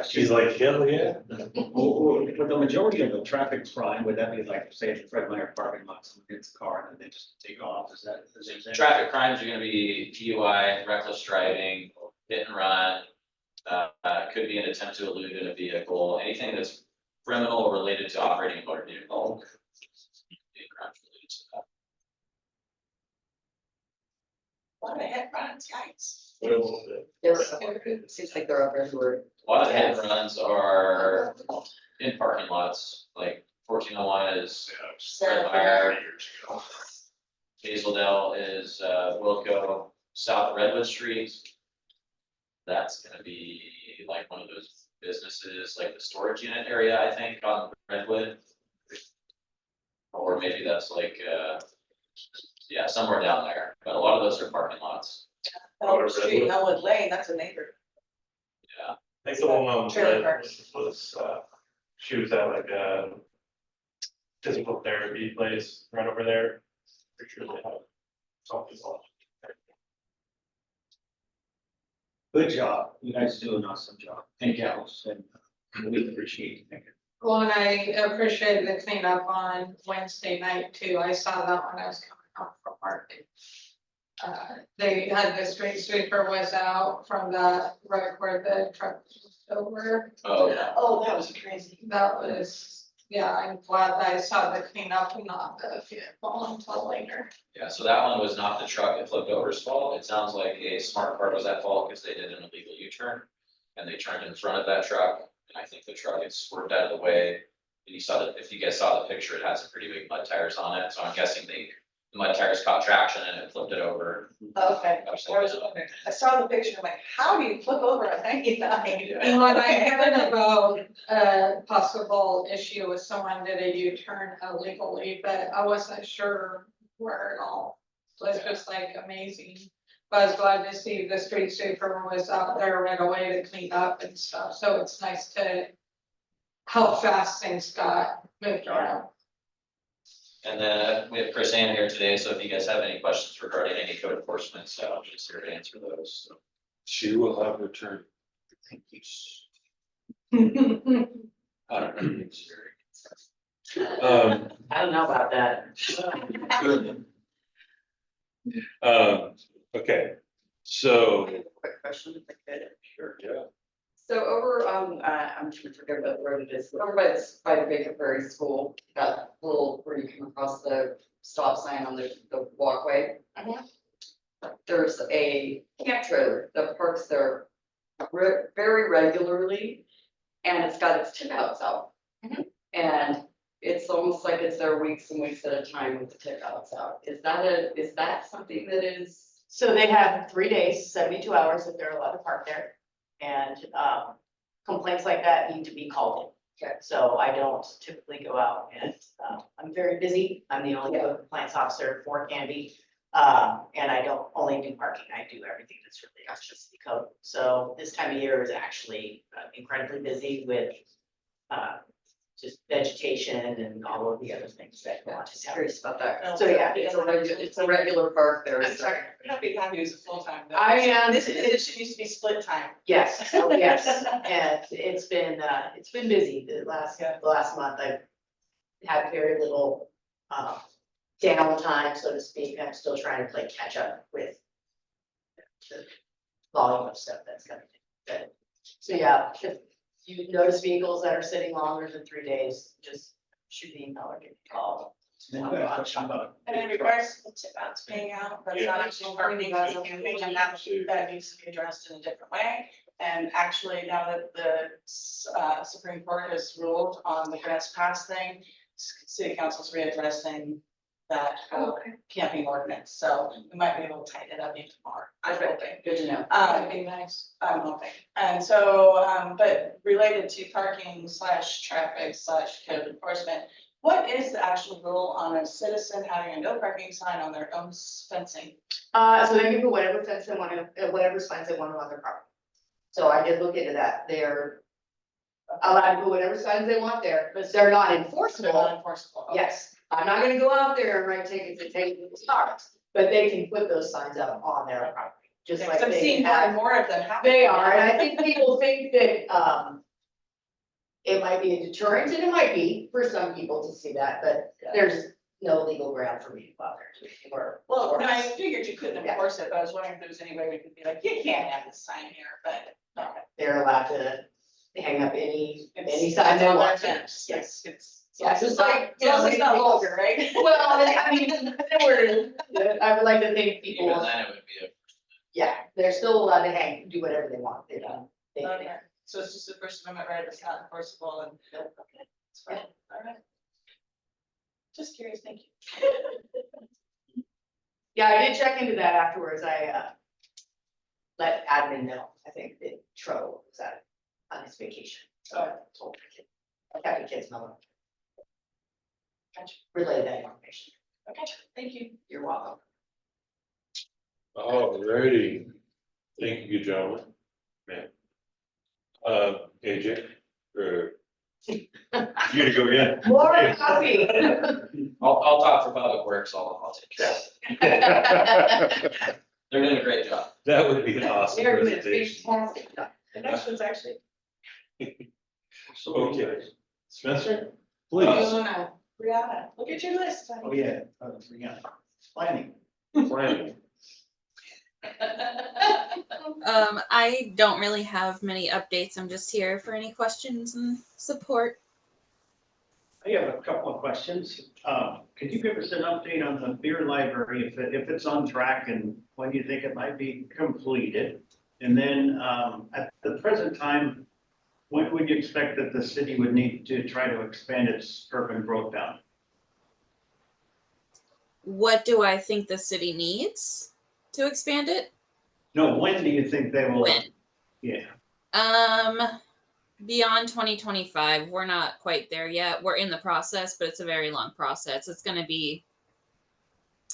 She's like, hell yeah. With the majority of the traffic crime, would that be like, say, at the Fred Meyer parking lot, someone gets a car and they just take off, is that? Traffic crimes are gonna be DUI, reckless driving, hit and run. Could be an attempt to elude in a vehicle, anything that's criminal or related to operating a motor vehicle. Be crimes related to that. What the heck, runs, yikes. Yes, it seems like they're up everywhere. A lot of the hit and runs are in parking lots, like 1401 is Fred Meyer, Years ago. Hazeldale is Wilco, South Redwood Street. That's gonna be like one of those businesses, like the storage unit area, I think, on Redwood. Or maybe that's like, yeah, somewhere down there, but a lot of those are parking lots. Elwood Street, Elwood Lane, that's a neighbor. Yeah, I think the one on Trailer Red parks. was, she was at like a physical therapy place right over there. Pretty sure they have something on. Good job, you guys do an awesome job, thank you, Alice, and we appreciate it. Well, and I appreciate the cleanup on Wednesday night too. I saw that when I was coming home from work. They had the street sweeper was out from the road where the truck was over. oh, yeah. Oh, that was crazy. That was, yeah, I'm glad that I saw the cleanup and not the vehicle until later. Yeah, so that one was not the truck that flipped over's fault. It sounds like a smart car was at fault because they did an illegal U-turn. And they turned in front of that truck, and I think the truck had swerved out of the way. you saw that, if you guys saw the picture, it had some pretty big mud tires on it, so I'm guessing the mud tires caught traction and it flipped it over. Okay, I was wondering, I saw the picture, I'm like, how do you flip over a 99? And when I heard about a possible issue with someone did a U-turn illegally, but I wasn't sure where it all was just like amazing. But I was glad to see the street sweeper was out there right away to clean up and stuff, so it's nice to how fast things got moved around. And then we have Chris Ann here today, so if you guys have any questions regarding any code enforcement, so I'm just here to answer those. So. She will have her turn. Thank you. I don't know about that. Okay, so, Quick question, if I could. sure, yeah. So over, I'm trying to forget what road it is, over by the Baker Prairie School, that little, where you come across the stop sign on the walkway. There's a camp trailer that parks there very regularly, and it's got its tip outs out. And it's almost like it's there weeks and weeks at a time with the tip outs out. Is that something that is? So they have 3 days, 72 hours if they're allowed to park there. And complaints like that need to be called in. Okay. So I don't typically go out and I'm very busy. I'm the only code compliance officer for Canby. And I don't only do parking, I do everything that's really city code. So this time of year is actually incredibly busy with just vegetation and all of the other things that go on. Just curious about that. So yeah, It's a regular park there. I'm so- sorry, you're not being happy to use a full-time. though. I am. This used to be split time. Yes, oh, yes, and it's been busy the last month. I've had very little downtime, so to speak. I'm still trying to play catch up with the volume of stuff that's coming in. But, so yeah, if you notice vehicles that are sitting longer than 3 days, just shoot me an email or give me a call. And in regards to the tip outs being out, that's not actually parking, that's a campaign, and that needs to be addressed in a different way. And actually, now that the Supreme Court has ruled on the grass pass thing, city council's readdressing that camping ordinance, so we might be able to tighten it up even more, I'm hoping. Good to know. That'd be nice, I'm hoping. And so, but related to parking / traffic / code enforcement, what is the actual rule on a citizen having a no parking sign on their own fencing? So they can put whatever fence they want to, whatever signs they want on their property. So I did look into that. They're allowed to put whatever signs they want there, but they're not They're enforceable. not enforceable. Okay. Yes, I'm not gonna go out there and write tickets and take people's cars, but they can put those signs up on their property, just like I'm they seeing more have. and more of them happening. They are, and I think people think that, it might be a deterrent, and it might be for some people to see that, but there's no legal ground for me to go out there to or. Well, or- no, I figured you couldn't Yeah. enforce it, but I was wondering if there was any way we could be like, you can't have this sign here, but. They're allowed to hang up any It's sign they on their want. fence. Yes. It's. Yeah, just like, As long as it's not vulgar, right? Well, I mean, I would like to think Even people, then, it would be a. yeah, they're still allowed to do whatever they want, they don't. They, Okay, so it's just a First Amendment right, it's not enforceable and, okay, it's fine, all right. Just curious, thank you. yeah, I did check into that afterwards, I, let admin know, I think that Tro was on his vacation, so I told the kid, I got the kids know. Gotcha. Relay that information, Okay, thank you. you're welcome. Alrighty, thank you, gentlemen. Man. AJ, or you gonna go again? More coffee. I'll talk for Public Works, I'll take care. They're doing a great job. That would be an awesome They're doing presentation. fantastic. The next one's actually. Okay, Spencer, Oh, please. no, Brianna, look at your list. Oh, yeah, yeah, planning. Planning. I don't really have many updates. I'm just here for any questions and support. I have a couple of questions. Could you give us an update on the beer library, if it's on track and when you think it might be completed? And then, at the present time, When would you expect that the city would need to try to expand its urban growth down? What do I think the city needs to expand it? No, when do you think they will? When? Yeah, Beyond 2025, we're not quite there yet. We're in the process, but it's a very long process. It's going to be,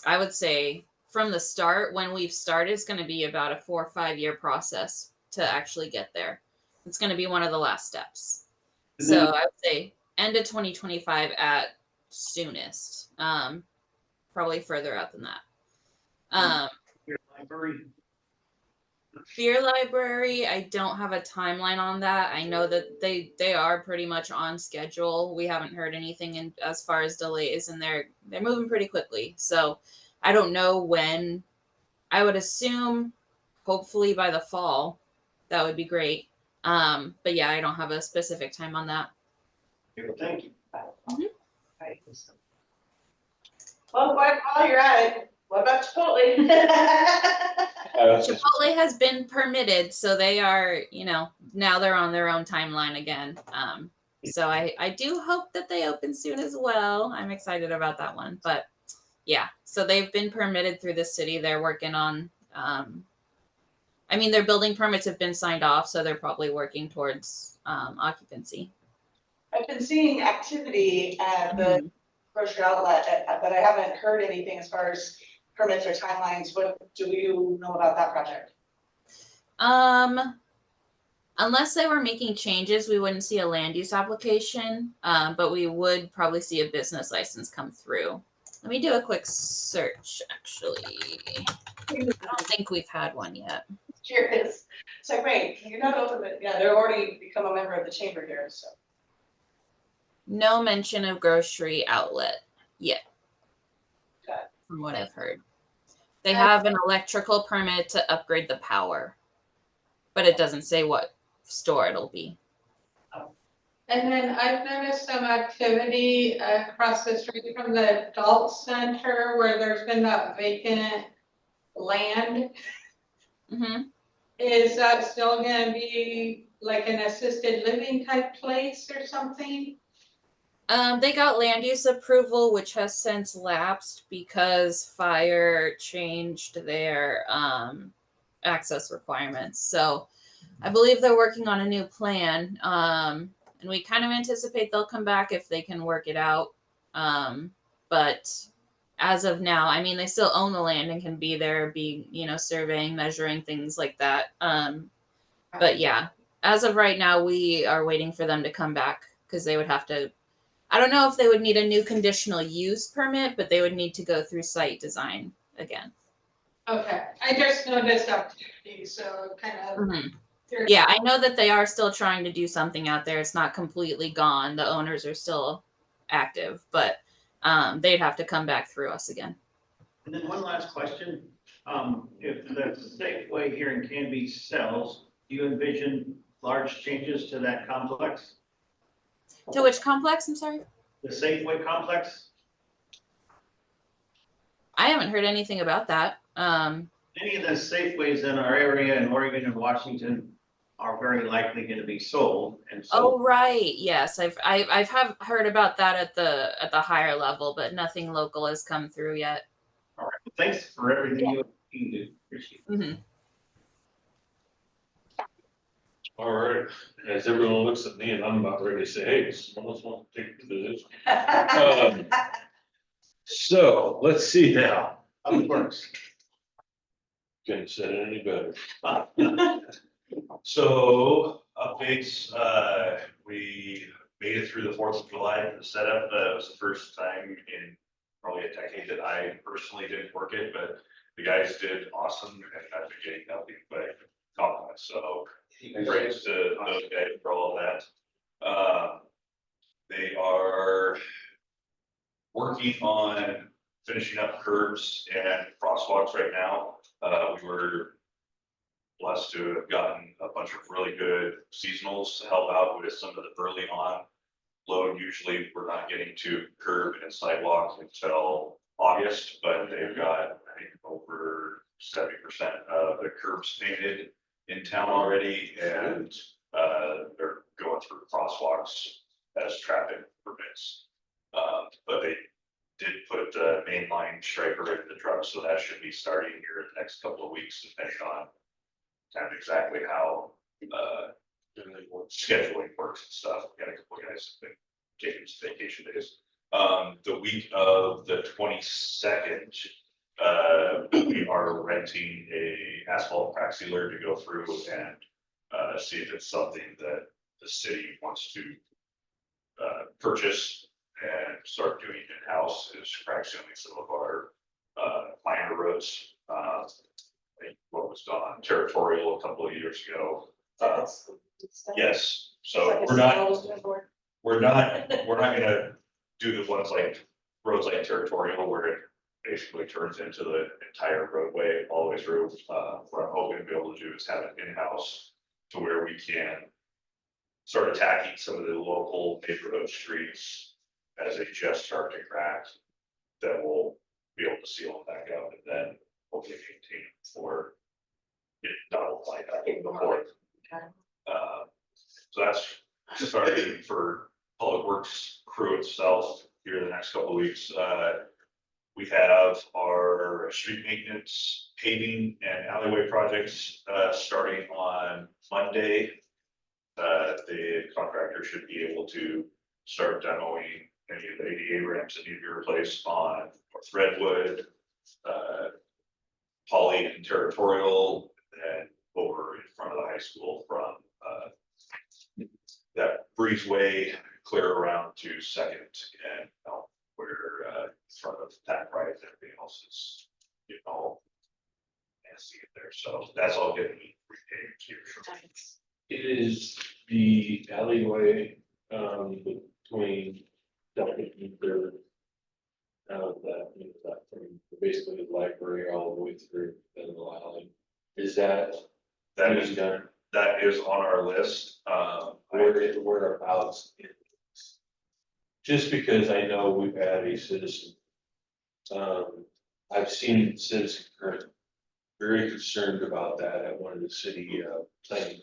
I would say, from the start, when we've started, it's going to be about a 4 or 5 year process to actually get there. It's going to be one of the last steps. And So then- I would say end of 2025 at soonest. Probably further out than that. your library, Beer library, I don't have a timeline on that. I know that they are pretty much on schedule. We haven't heard anything in as far as delays, and they're moving pretty quickly. So I don't know when. I would assume hopefully by the fall. That would be great. But yeah, I don't have a specific time on that. thank you. Right. Well, while you're at it, what about Chipotle? Chipotle has been permitted, so they are, now they're on their own timeline again. So I do hope that they open soon as well. I'm excited about that one. But yeah, so they've been permitted through the city. They're working on, their building permits have been signed off, so they're probably working towards occupancy. I've been seeing activity at the grocery outlet, but I haven't heard anything as far as permits or timelines. What do you know about that project? Unless they were making changes, we wouldn't see a land use application, but we would probably see a business license come through. Let me do a quick search, actually. I don't think we've had one yet. Curious. So wait, you're not open, but yeah, they're already become a member of the chamber here, so. No mention of grocery outlet yet, Okay. from what I've heard. They have an electrical permit to upgrade the power, but it doesn't say what store it'll be. And then I've noticed some activity across the street from the adult center where there's been that vacant land. Mm-hmm. Is that still gonna be like an assisted living type place or something? They got land use approval, which has since lapsed because fire changed their access requirements. So I believe they're working on a new plan. And we kind of anticipate they'll come back if they can work it out. But as of now, they still own the land and can be there, surveying, measuring, things like that. But yeah, as of right now, we are waiting for them to come back because they would have to, I don't know if they would need a new conditional use permit, but they would need to go through site design again. Okay, I just noticed activity, so kind of. Mm-hmm. Yeah, I know that they are still trying to do something out there. It's not completely gone. The owners are still active, but they'd have to come back through us again. And then one last question, if the Safeway here in Canby sells, do you envision large changes to that complex? To which complex? I'm sorry? The Safeway complex? I haven't heard anything about that. Any of the Safeways in our area in Oregon and Washington are very likely going to be sold, and so. Oh right, yes, I've have heard about that at the higher level, but nothing local has come through yet. All right, well, thanks for everything you do. Appreciate it. Mm-hmm. All right, as everyone looks at me and I'm about ready to say, hey, someone else want to take the position. So let's see now. How it works. Couldn't said it any better. So updates, we made it through the 4th of July for the setup. It was the first time in probably a decade that I personally didn't work it, but the guys did awesome and I've been getting nothing but compliments. So praise to those guys for all of that. They are working on finishing up curbs and crosswalks right now. We were blessed to have gotten a bunch of really good seasonals to help out with some of the early on load. Usually we're not getting to curb and sidewalks until August, but they've got, I think, over 70% of the curbs painted in town already, and they're going going through crosswalks as traffic permits. But they did put the main line striper in the truck, so that should be starting here in the next couple of weeks, depending on kind of exactly how, scheduling works and stuff. We got a couple of guys that have been taking some vacation days. The week of the 22nd, we are renting a asphalt crack sealer to go through and see if it's something that the city wants to purchase and start doing in-house, is crack sealing some of our minor roads. I think what was done on Territorial a couple of years ago. Yes, so we're not gonna do the ones like roads like Territorial where it basically turns into the entire roadway all the way through. What I'm hoping to be able to do is have it in-house to where we can start attacking some of the local neighborhood streets as they just start to crack, that we'll be able to seal them back up and then hopefully maintain them for it double like I think before. So that's starting for Public Works crew itself here the next couple of weeks. We have our street maintenance, paving and alleyway projects starting on Monday. The contractor should be able to start demoing any of the ADA ramps that need to be replaced on North Redwood, Polly and Territorial, and over in front of the high school from that breezeway clear around to Second and where in front of that right, everything else is getting all nasty in there. So that's all getting repaved here. It is the alleyway, between Second and Third. That from basically the library all the way through the alley. Is that? That being is done? That is on our list. Whereabouts in this? Just because I know we've had a citizen. I've seen citizen current very concerned about that at one of the city planning.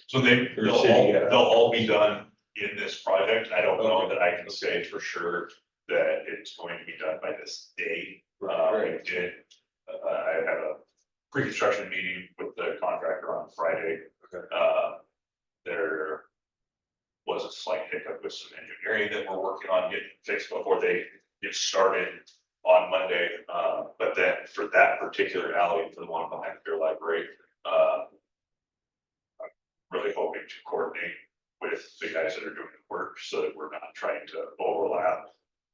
So they'll all be done in this project. I don't know that I can say for sure that it's going to be done by this day. Right. I had a pre-construction meeting with the contractor on Friday. Okay. There was a slight hiccup with some engineering that we're working on getting fixed before they get started on Monday. But then for that particular alley, for the one behind their library, I'm really hoping to coordinate with the guys that are doing the work so that we're not trying to overlap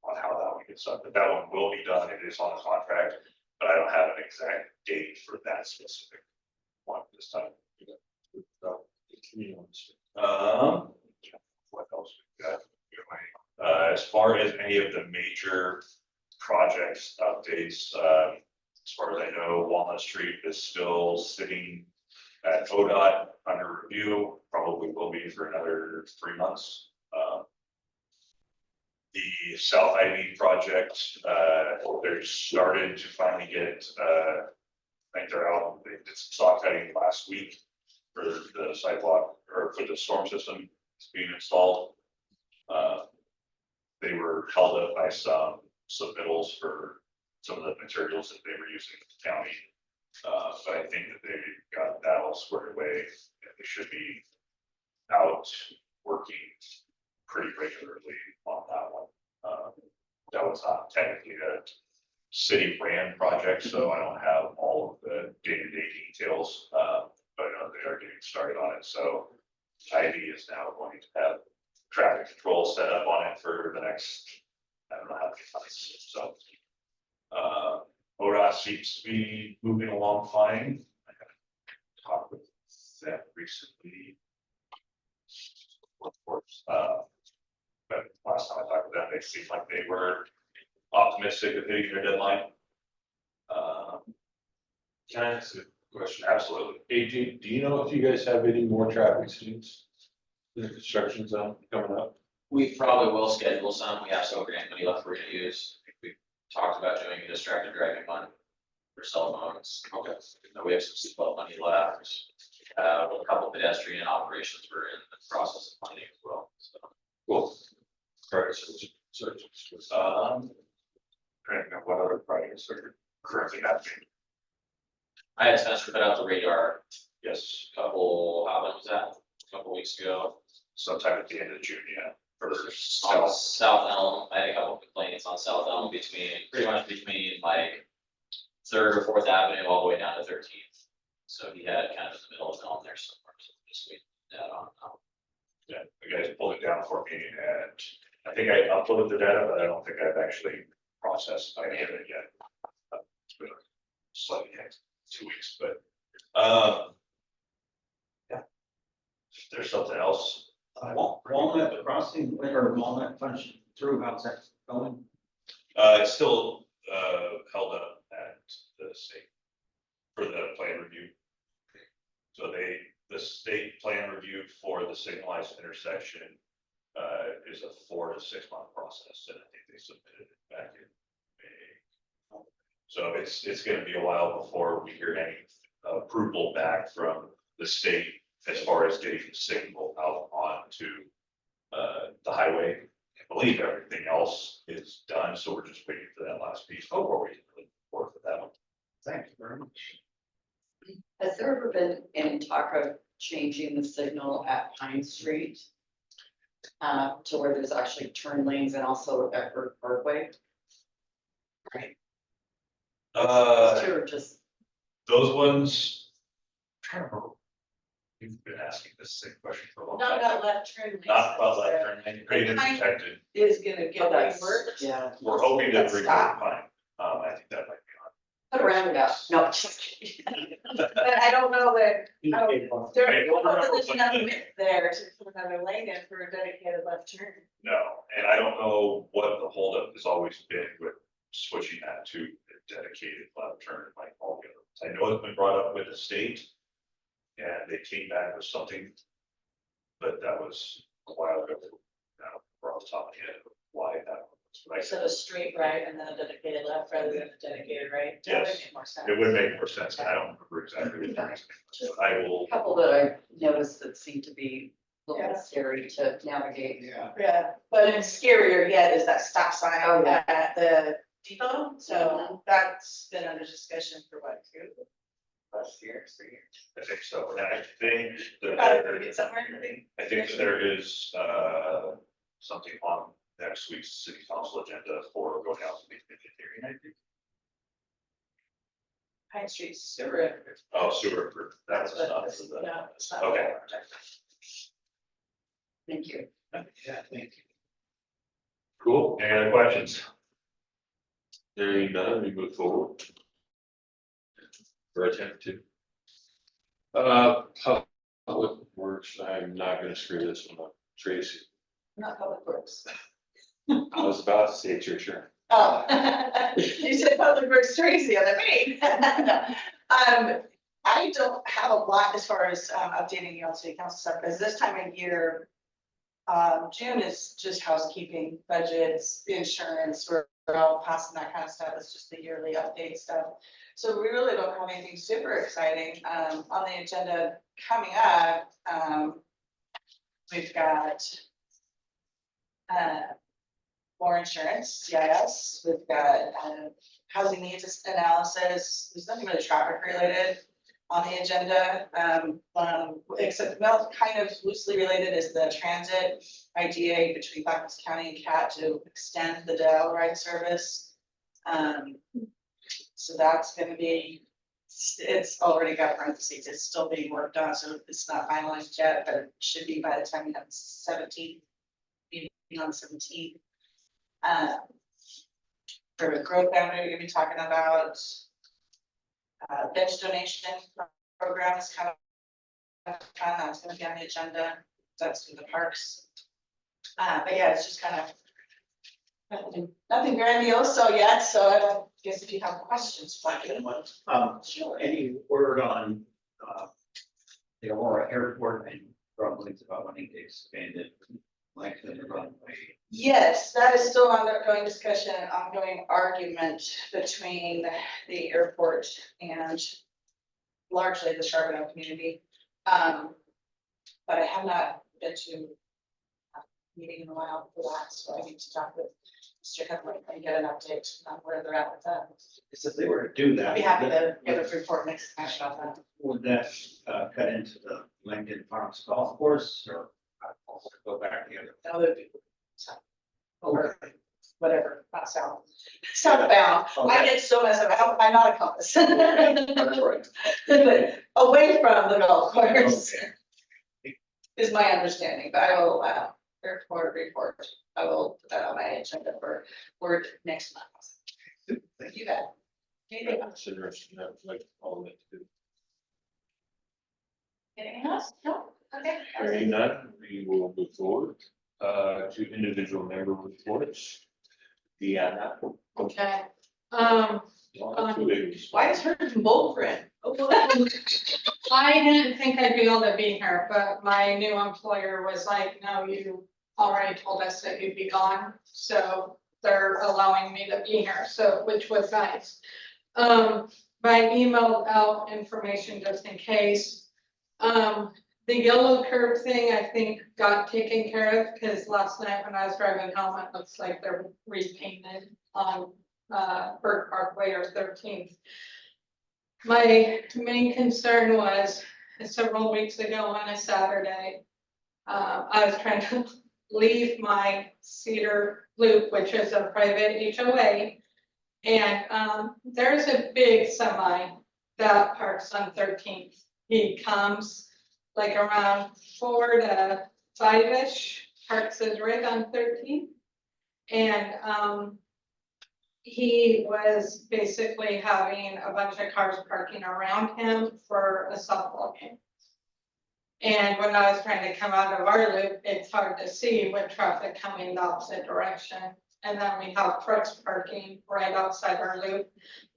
on how that one gets done. But that one will be done. It is on the contract, but I don't have an exact date for that specific one this time. What else we got? As far as any of the major projects updates, as far as I know, Walnut Street is still sitting at ODOT under review, probably will be for another 3 months. The South Ivy project, they're started to finally get, I think they're out, they did some saw cutting last week for the sidewalk or for the storm system being installed. They were held up by some submittals for some of the materials that they were using in the county. But I think that they got that all squared away and they should be out working pretty regularly on that one. That was not technically a city ran project, so I don't have all of the day-to-day details, but I know they are getting started on it. So Ivy is now going to have traffic control set up on it for the next, I don't know how many months. So ODOT seems to be moving along fine. I have talked with them recently. But last time I talked with them, they seemed like they were optimistic of hitting their deadline. Can I ask a question? Absolutely. AJ, do you know if you guys have any more traffic students in the construction zone coming up? We probably will schedule some. We have some grant money left we're gonna use. I think we talked about doing a distracted driving one for cell phones. Okay. We have some seatbelt money left. A couple pedestrian operations were in the process of planning as well, so. Cool. Right, trying to know what other projects are currently happening. I had Spencer put out the radar Yes, how long was that? A couple weeks ago. sometime at the end of June, yeah, for the On south. South Elm, I had a couple complaints on South Elm pretty much between like Third or Fourth Avenue all the way down to 13th. So he had kind of in the middle of Elm there somewhere, so just wait that on. Yeah, the guys pulled it down for me and I think I uploaded the data, but I don't think I've actually processed any of it yet. It's been a slightly, 2 weeks, but, yeah. If there's something else. Walnut Crossing, or Walnut Punch through, how's that going? It's still, held up at the state for the plan review. So the state plan review for the signalized intersection, is a 4 to 6 month process, and I think they submitted it back in May. So it's gonna be a while before we hear any approval back from the state as far as getting the signal out onto, the highway. I believe everything else is done, so we're just waiting for that last piece before we can really work with that one. Thank you very much. Has there ever been any talk of changing the signal at Pine Street? To where there's actually turn lanes and also Eckford Parkway? Two are just, Those ones. I'm trying to remember. You've been asking this same question for a long Not time. about left turn. lanes, Not about so left turn lane, graded and protected. Is gonna get oh, that's, reworked. yeah, We're hoping to Let's bring stop. that fine. I think that might be put a roundabout, no, just kidding. But I don't know that, I don't, there, I don't remember there's what enough the- width there to put another lane in for a dedicated left turn. on. No, and I don't know what the holdup has always been with switching that to a dedicated left turn like all the others. I know it's been brought up with the state. And they came back with something. But that was a while ago. Now, we're off the top of my head, why that was, but I So said, a straight right and then a dedicated left rather than a dedicated right. That would Yes. make more sense. it would make more sense, and I don't remember exactly what the reason was, but I will. Couple that I noticed that seem to be a little bit Yeah. scary to navigate. Yeah. Yeah, but it's scarier yet is that stop sign Oh, yeah. at the depot, so that's been under discussion for what, 2+ years, 3 years. I think so, and I think that Probably gonna there, get somewhere, I think. I think that there is, something on next week's city council agenda for going out to the hearing, I think. Pine Street sewer. Oh, sewer, that was But not it's- for the. no, it's not. Okay. Thank you. Yeah, thank you. Cool, any other questions? Hearing none, we move forward. For attempt to. Public Works, I'm not gonna screw this one up, Tracy. Not Public Works. I was about to say it's your turn. Oh, you said Public Works Tracy, I'm like, wait. No. I don't have a lot as far as updating you on city council stuff, because this time of year. June is just housekeeping, budgets, insurance, we're all passing that kind of stuff, it's just the yearly update stuff. So we really don't have anything super exciting, on the agenda coming up, we've got. More insurance, CIS, we've got, housing needs analysis, there's nothing really traffic related on the agenda, except, well, kind of loosely related is the transit IGA between Clackamas County and CAT to extend the Dell ride service. So that's gonna be, it's already got parentheses, it's still being worked on, so it's not finalized yet, but it should be by the time we have 17. Meeting on 17th. For the growth boundary, we're gonna be talking about. Bench donation programs kind of, that's gonna be on the agenda, that's in the parks. But yeah, it's just kind of. Nothing grandiose so yet, so I don't guess if you have questions, like it. Sure. Any word on, the Aurora Airport and rumblings about wanting to expand it, like the runway? Yes, that is still an ongoing discussion, an ongoing argument between the airport and largely the Charbonneau community. But I have not been to a meeting in a while for that, so I need to talk with Mr. Headley and get an update on where they're at with that. Because if they were to do that. I'd be happy to give a report next time about that. Would that cut into the Langdon Farms golf course or go back the other? The other people, so, or whatever, not south, southbound. I get so messed up, I'm not a compass. But away from the golf course is my understanding, but I will, report. I will put that on my agenda for work next month. Thank you, bet. Anything else? That's interesting, that was like all that too. Anything else? No? Okay. Hearing none, we will move forward, to individual member reports. Deanna. Okay, Why is hers in bold print? I didn't think I'd be able to be here, but my new employer was like, no, you already told us that you'd be gone, so they're allowing me to be here, so, which was nice. But I emailed out information just in case. The yellow curve thing, I think, got taken care of, because last night when I was driving home, it looks like they're repainted on Burke Parkway or 13th. My main concern was several weeks ago on a Saturday, I was trying to leave my Cedar Loop, which is a private HOA. And there's a big semi that parks on 13th. He comes like around 4 to 5-ish, parks his rig on 13th. And he was basically having a bunch of cars parking around him for a softball game. And when I was trying to come out of our loop, it's hard to see with traffic coming the opposite direction. And then we have trucks parking right outside our loop.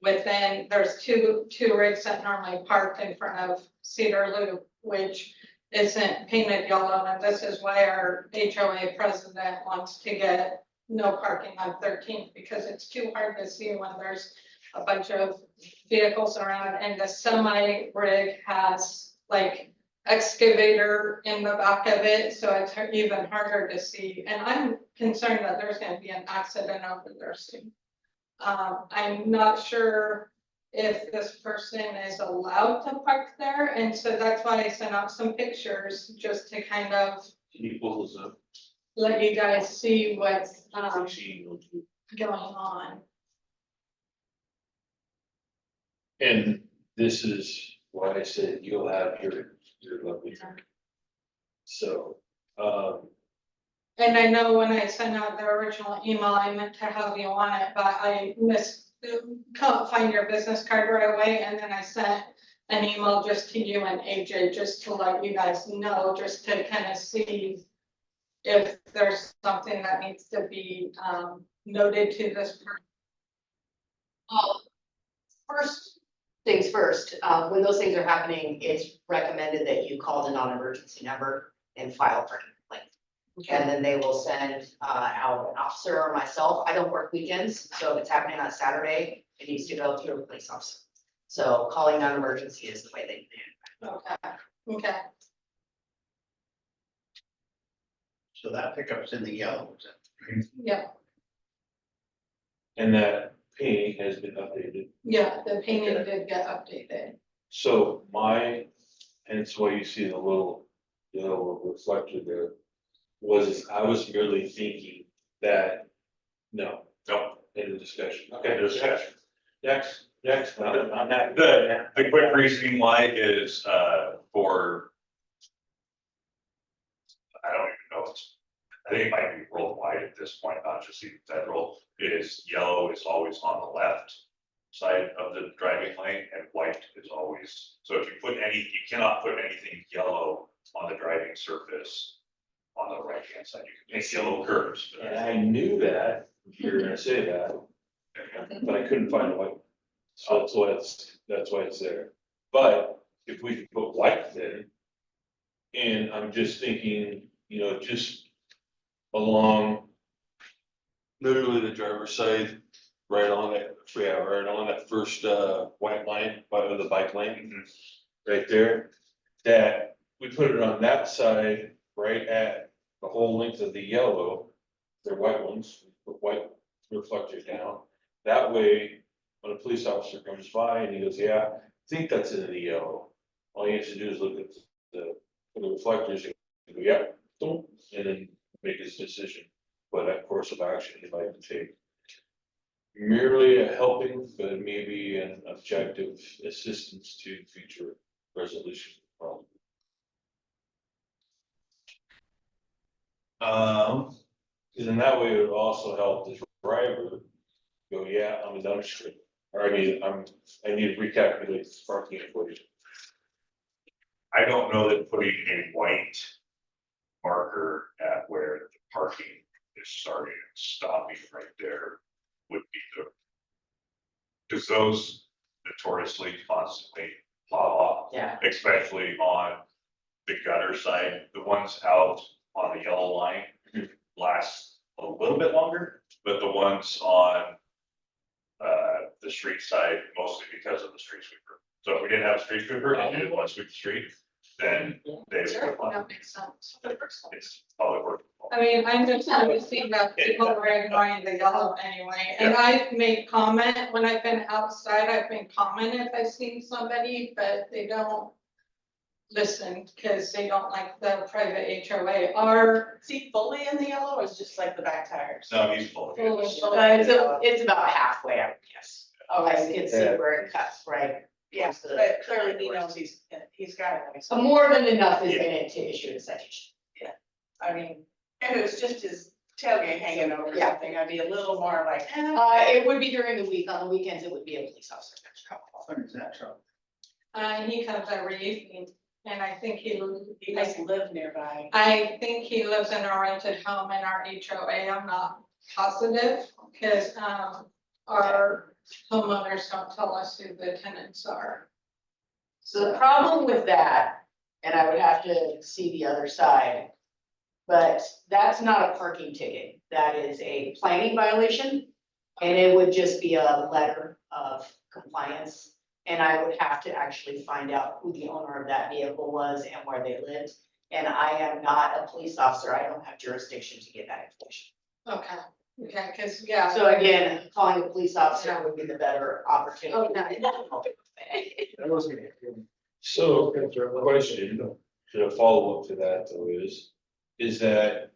Within, there's two rigs that normally park in front of Cedar Loop, which isn't painted yellow. And this is why our HOA president wants to get no parking on 13th, because it's too hard to see when there's a bunch of vehicles around, and the semi rig has like excavator in the back of it, so it's even harder to see. And I'm concerned that there's going to be an accident over there soon. I'm not sure if this person is allowed to park there, and so that's why I sent out some pictures just to kind of Can you pull this up? let you guys see what's She emailed you. going on. And this is why I said you'll have your lovely. So, And I know when I sent out the original email, I meant to have you on it, but I couldn't find your business card right away, and then I sent an email just to you and AJ, just to let you guys know, just to kind of see if there's something that needs to be noted to this person. First things first, when those things are happening, it's recommended that you call the non-emergency number and file for a complaint. And then they will send out an officer or myself. I don't work weekends, so if it's happening on Saturday, it needs to go through a police officer. So calling non-emergency is the way they do it. Okay. So that pickup's in the yellow. is it? Yeah, and that painting has been updated. yeah, the painting did get updated. So hence why you see the little reflector there, I was merely thinking that, no, in the discussion. Okay, There's discussion. next, not that good. The quick reasoning why is, for. I don't even know, I think it might be worldwide at this point, not just even federal, is yellow is always on the left side of the driving lane and white is always, so if you you cannot put anything yellow on the driving surface on the right hand side, you can make yellow curves. but- And I knew that, you were gonna say that, but I couldn't find white. So that's why it's there. But if we could put white then, and I'm just thinking, just along literally the driver's side, right on that first white line, by the bike lane, right there, that we put it on that side, right at the whole length of the yellow. They're white ones, we put white reflectors down. That way, when a police officer comes by and he goes, yeah, I think that's in the yellow. All he has to do is look at the reflectors and go, yeah, don't, and then make his decision. What that course of action he'd like to take. Merely a helping, but maybe an objective assistance to future resolution of the problem. Cause in that way, it would also help the driver go, yeah, I'm a dumpster. Or I need to recalculate this parking equation. I don't know that putting a white marker at where the parking is starting and stopping right there would be the. Because those notoriously constantly plow off, Yeah. especially on the gutter side, the ones out on the yellow line last a little bit longer, but the ones on the street side, mostly because of the street sweeper. So if we didn't have a street sweeper and didn't want to sweep the street, then they would. Sure, that makes sense. It's probably worth. I mean, I'm just noticing that people are ignoring the yellow anyway, and I've made comment when I've been outside, I've made comment if I've seen somebody, but they don't listen, because they don't like the private HOA, or Is he fully in the yellow or is just like the back tires? No, he's full of it. It's about halfway, I would guess. Oh, I I see. can see where it cuts, right? Yeah, but clearly he knows he's got it. So more than enough is in it to issue a citation. I mean, if it was just his tailgate hanging over Yeah. something, I'd be a little more like, It would be during the week, on the weekends, it would be a police officer. How often is that trouble? he comes every evening, and I think he doesn't live nearby. I think he lives in a rented home in our HOA, I'm not positive, because, our homeowners don't tell us who the tenants are. So the problem with that, and I would have to see the other side, but that's not a parking ticket, that is a planning violation. And it would just be a letter of compliance, and I would have to actually find out who the owner of that vehicle was and where they lived. And I am not a police officer, I don't have jurisdiction to get that information. Okay, cause yeah. So again, calling a police officer would be the better opportunity. Okay. That was gonna. So, question, to follow up to that though is that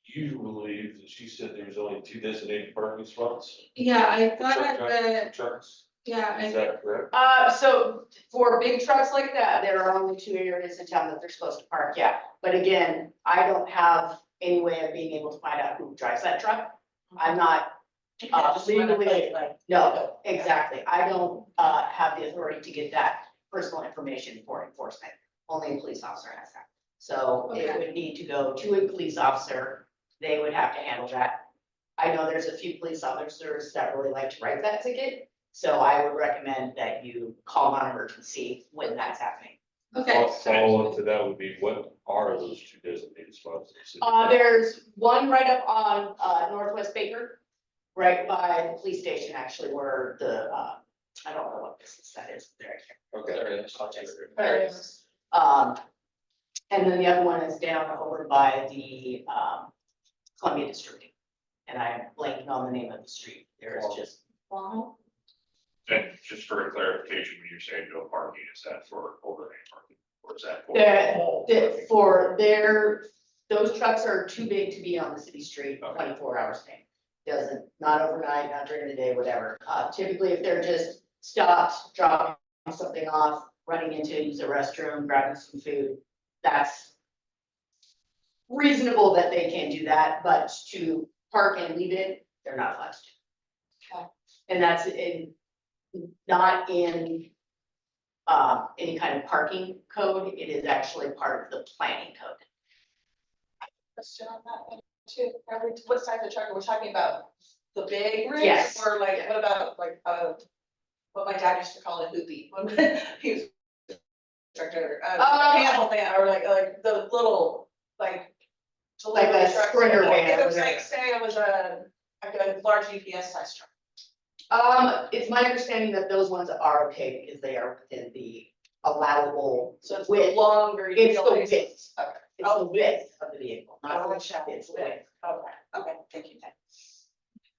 you believe that she said there was only 2 designated parking spots? Yeah, I thought at the, Trucks, yeah, is that correct? So for big trucks like that, there are only 2 areas in town that they're supposed to park, yeah. But again, I don't have any way of being able to find out who drives that truck. I'm not, legally, no, exactly. I don't, have the authority to get that personal information for enforcement. Only a police officer has that. So it Okay. would need to go to a police officer. They would have to handle that. I know there's a few police officers that really like to write that ticket. So I would recommend that you call non-emergency when that's happening. okay. Follow up to that would be, what are those 2 designated spots? There's one right up on, Northwest Baker, right by the police station, actually, where the, I don't know what business that is, there. Okay. There it is. And then the other one is down over by the, Columbia Distributing. And I'm blanking on the name of the street, there is just. And just for a clarification, when you're saying no parking, is that for overnight parking? Or is that for That- all that parking? for their, those trucks are too big to be on the city street Okay. 24 hours a day. Doesn't, not overnight, not during the day, whatever. Typically, if they're just stopped, dropping something off, running in to use a restroom, grabbing some food, that's reasonable that they can do that, but to park and leave it, they're not allowed to do. Okay. And that's not in any kind of parking code, it is actually part of the planning code. Question on that one too. What size of truck are we talking about? The big rigs? Yes. Or like, what about like, what my dad used to call a hoopy, when he was instructor, panel van, or like the little, like. Like a delivery trucks. Sprinter van If it or was like, whatever. say it was a large UPS size truck. It's my understanding that those ones are okay because they are within the allowable So it's width. longer. you It's feel the like- width. It's the width of the vehicle, not the shape, it's the width. Okay, thank you.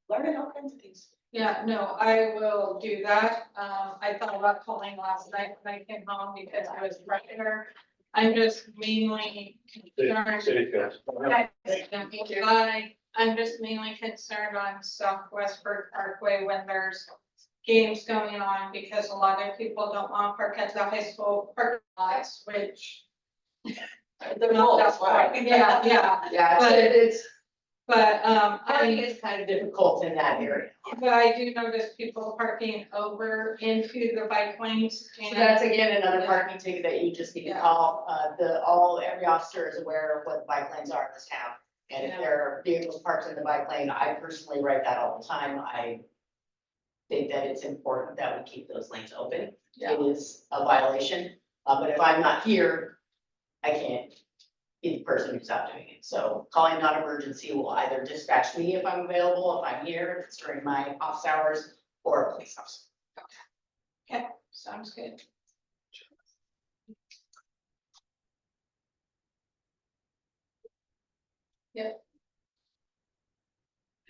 Learning all kinds of things. Yeah, no, I will do that. I thought about calling last night when I came home because I was rushing her. I'm just mainly concerned. City council. I'm just mainly concerned on Southwestford Parkway when there's games going on because a lot of people don't want to park at the high school parking lots, which. They're not that wide. Yeah, yeah, Yeah, But- it's, but, parking is kind of difficult in that area. but I do notice people parking over into the bike lanes So and. that's again another parking ticket that you just need to Yeah. call, every officer is aware of what the bike lanes are in this town. And if Yeah. there are vehicles parked in the bike lane, I personally write that all the time, I think that it's important that we keep those lanes open. Yeah. It is a violation, but if I'm not here, I can't be the person who's out doing it. So calling non-emergency will either dispatch me if I'm available, if I'm here, if it's during my office hours, or a police officer. Okay, sounds good.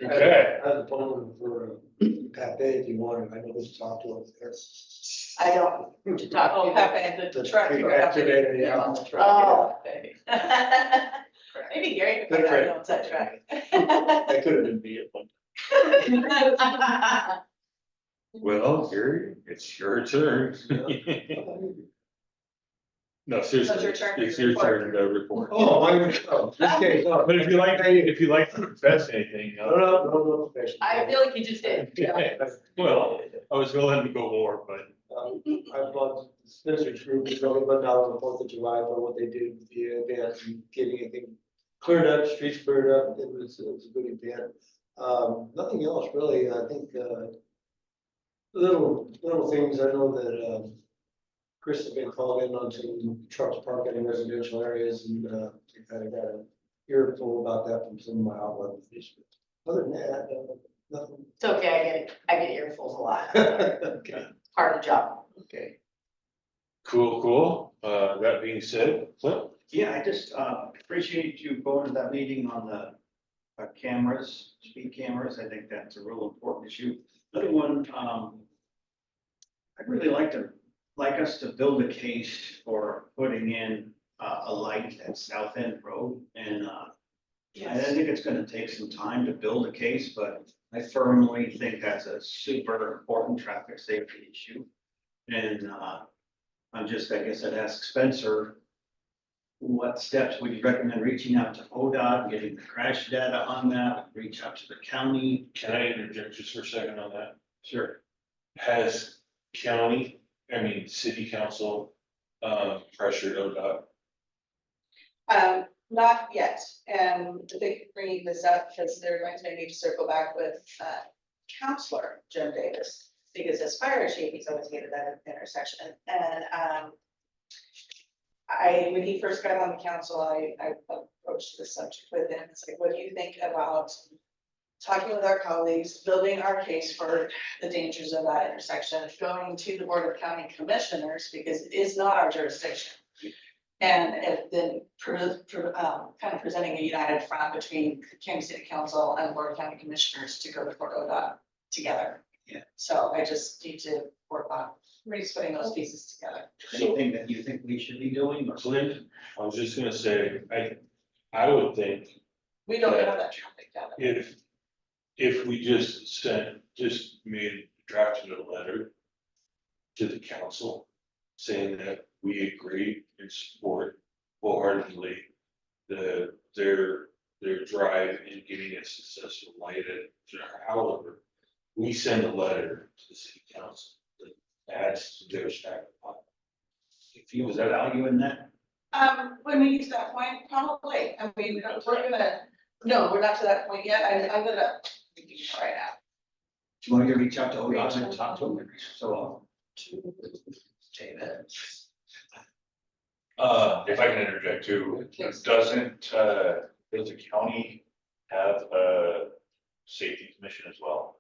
Okay. I have a phone for Pat Bay if you want, I know who's talked to him there. I don't, to talk Oh, to. Pepe, the truck. Activated, yeah. On the truck. Oh. Maybe Gary could Good put that trade. on that track. That could have been me at one. Well, Gary, it's your turn. No, seriously, your turn to it's your report. turn to report. Oh, okay, no, But if you like to confess anything, no. I feel like you just did. well, I was gonna let him go more, but I've loved Spencer's group, is really put out on the 4th of July for what they did with the event and getting anything cleared up, streets cleared up, it was a good event. Nothing else really, I think, little things, I know that, Chris has been called in on some trucks parking in residential areas and, we kind of got an earful about that from some of my outlets. Other than that, nothing. It's okay, I get earfuls a lot, Okay, part of the job. okay. cool. That being said, Clint? Yeah, I just appreciate you going to that meeting on the cameras, speed cameras. I think that's a real important issue. Another one, I'd really like us to build a case for putting in a light at South End Road. And I think it's gonna take some time to build a case, but I firmly think that's a super important traffic safety issue. And I guess I'd ask Spencer, what steps would you recommend reaching out to ODOT, getting the crash data on that, reach out to the county? Can I interject just for a second on that? Sure. Has city council, pressured ODOT? Not yet, and I think bringing this up because they're going to need to circle back with, Counselor Jim Davis. Because as fire chief, he's always hated that intersection, and, when he first got on the council, I approached the subject with him, it's like, what do you think about talking with our colleagues, building our case for the dangers of that intersection, going to the Board of County Commissioners, because it is not our jurisdiction. And then kind of presenting a united front between Kansas City Council and Board of County Commissioners to go before ODOT together. Yeah. So I just need to work on putting those pieces together. Anything that you think we should be doing or? Clint, I was just gonna say, I would think We don't have that traffic data. if we just drafted a letter to the council saying that we agree and support wholeheartedly their drive in getting a successful lighted, however, we send a letter to the city council that adds to their stack of. Was that value in that? When we use that point, probably, I mean, no, we're not to that point yet, I'm gonna, do it right now. Do you want me to reach out to ODOT and talk to them? So, David. If I can interject too, doesn't the county have a safety commission as well?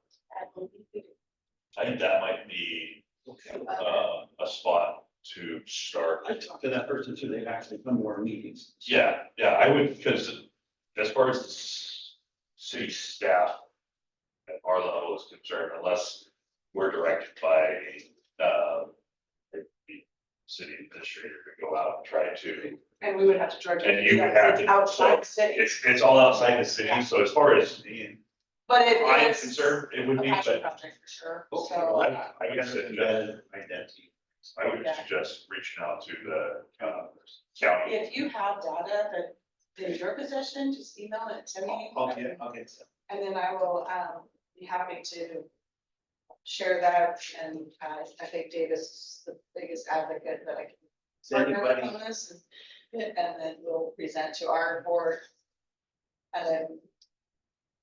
I think that might be a spot to to start. I talked to that person too, they've actually come to our meetings. Yeah, I would, because as far as the city staff at our level is concerned, unless we're directed by, the city administrator to go out and try to, And we would have to charge. and you would have It's to, outside the so city. it's all outside the city, so as far as But it I'm is concerned, it would a be, passion but project for sure, Okay, so. well, I would suggest, Identity. I would Yeah. suggest reaching out to the, county. If you have data that in your possession, just email it to me. Okay, okay. And then I will, be happy to share that, and, I think Davis is the biggest advocate that I can Is partner with anybody, on this, and then we'll present to our board. And then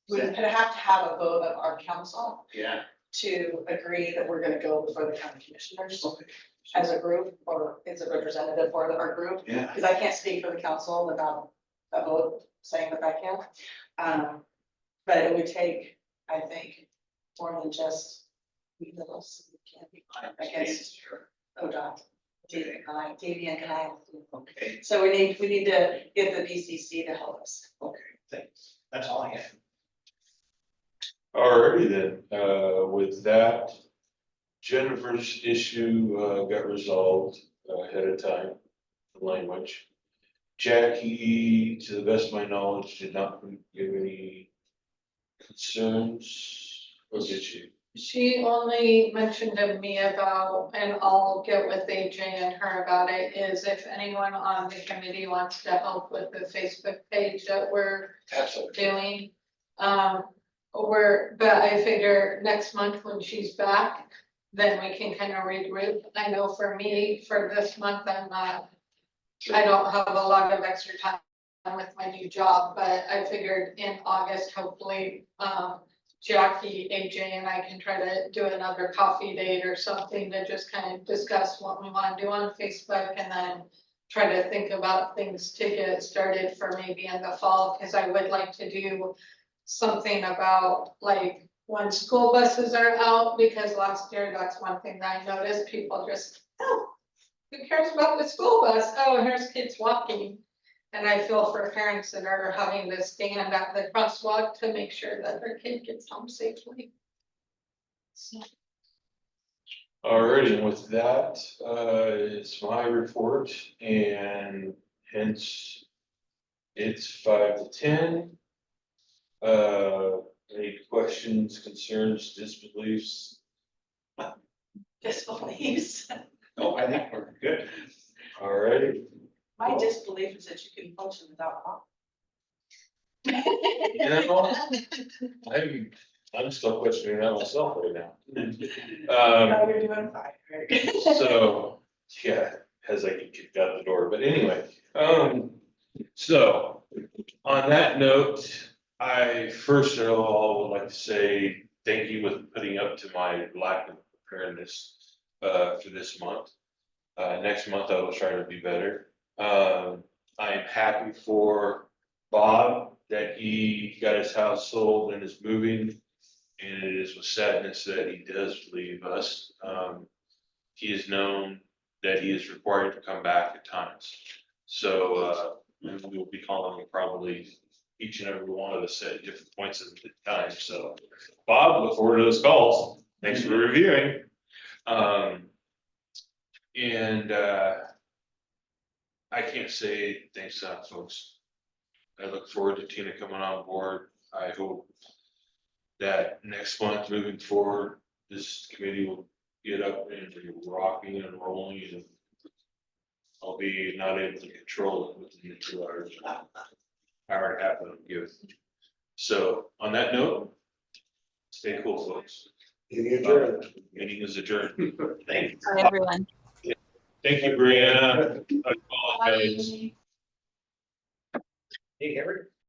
we would have to have a vote of our council yeah. to agree that we're gonna go before the county commissioners as a group, or as a representative for our group. Yeah. Because I can't speak for the council without a vote saying that I can. But it would take, I think, more than just we little, so we can't be against ODOT. Davey and I. Okay, So we need to get the BCC to help us. okay, thanks. That's all I have. Alrighty then, with that, Jennifer's issue, got resolved ahead of time, the language. Jackie, to the best of my knowledge, did not give any concerns, or did she? She only mentioned to me about, and I'll get with AJ and her about it, is if anyone on the committee wants to help with the Facebook page that we're Absolutely. doing. But I figure next month when she's back, then we can kind of regroup. I know for me, for this month, I don't have a lot of extra time with my new job, but I figured in August, hopefully, Jackie, AJ and I can try to do another coffee date or something to just kind of discuss what we want to do on Facebook, and then try to think about things to get started for maybe in the fall, because I would like to do something about like when school buses are out, because last year, that's one thing that I noticed, people just, oh, who cares about the school bus? Oh, here's kids walking. And I feel for parents that are having to stand at the crosswalk to make sure that their kid gets home safely. So, Alrighty, and with that, it's my report, and hence it's 5 to 10. Any questions, concerns, disbeliefs? Disbeliefs. No, I think we're good. Alrighty. My disbelief is that you can function without coffee. You know, I'm still questioning that myself right now. No, you're doing fine, right? So, yeah, as I get kicked out the door, but anyway, so on that note, I first of all would like to say thank you with putting up to my lack of preparedness for this month. Next month I will try to be better. I am happy for Bob that he got his house sold and is moving. And it is with sadness that he does leave us. He is known that he is required to come back at times. So, we will be calling him probably each and every one of us at different points in the time. So Bob, look forward to those calls. Thanks for reviewing. I can't say thanks enough, folks. I look forward to Tina coming on board. I hope that next month moving forward, this committee will get up and rocking and rolling, and I'll be not able to control it within the 2 hours, hour and a half that I'm given. So on that note, stay cool, folks. Meeting adjourned. Meeting is adjourned. Thank you. Bye, everyone. Thank you, Brianna. I apologize. Hey, Harry.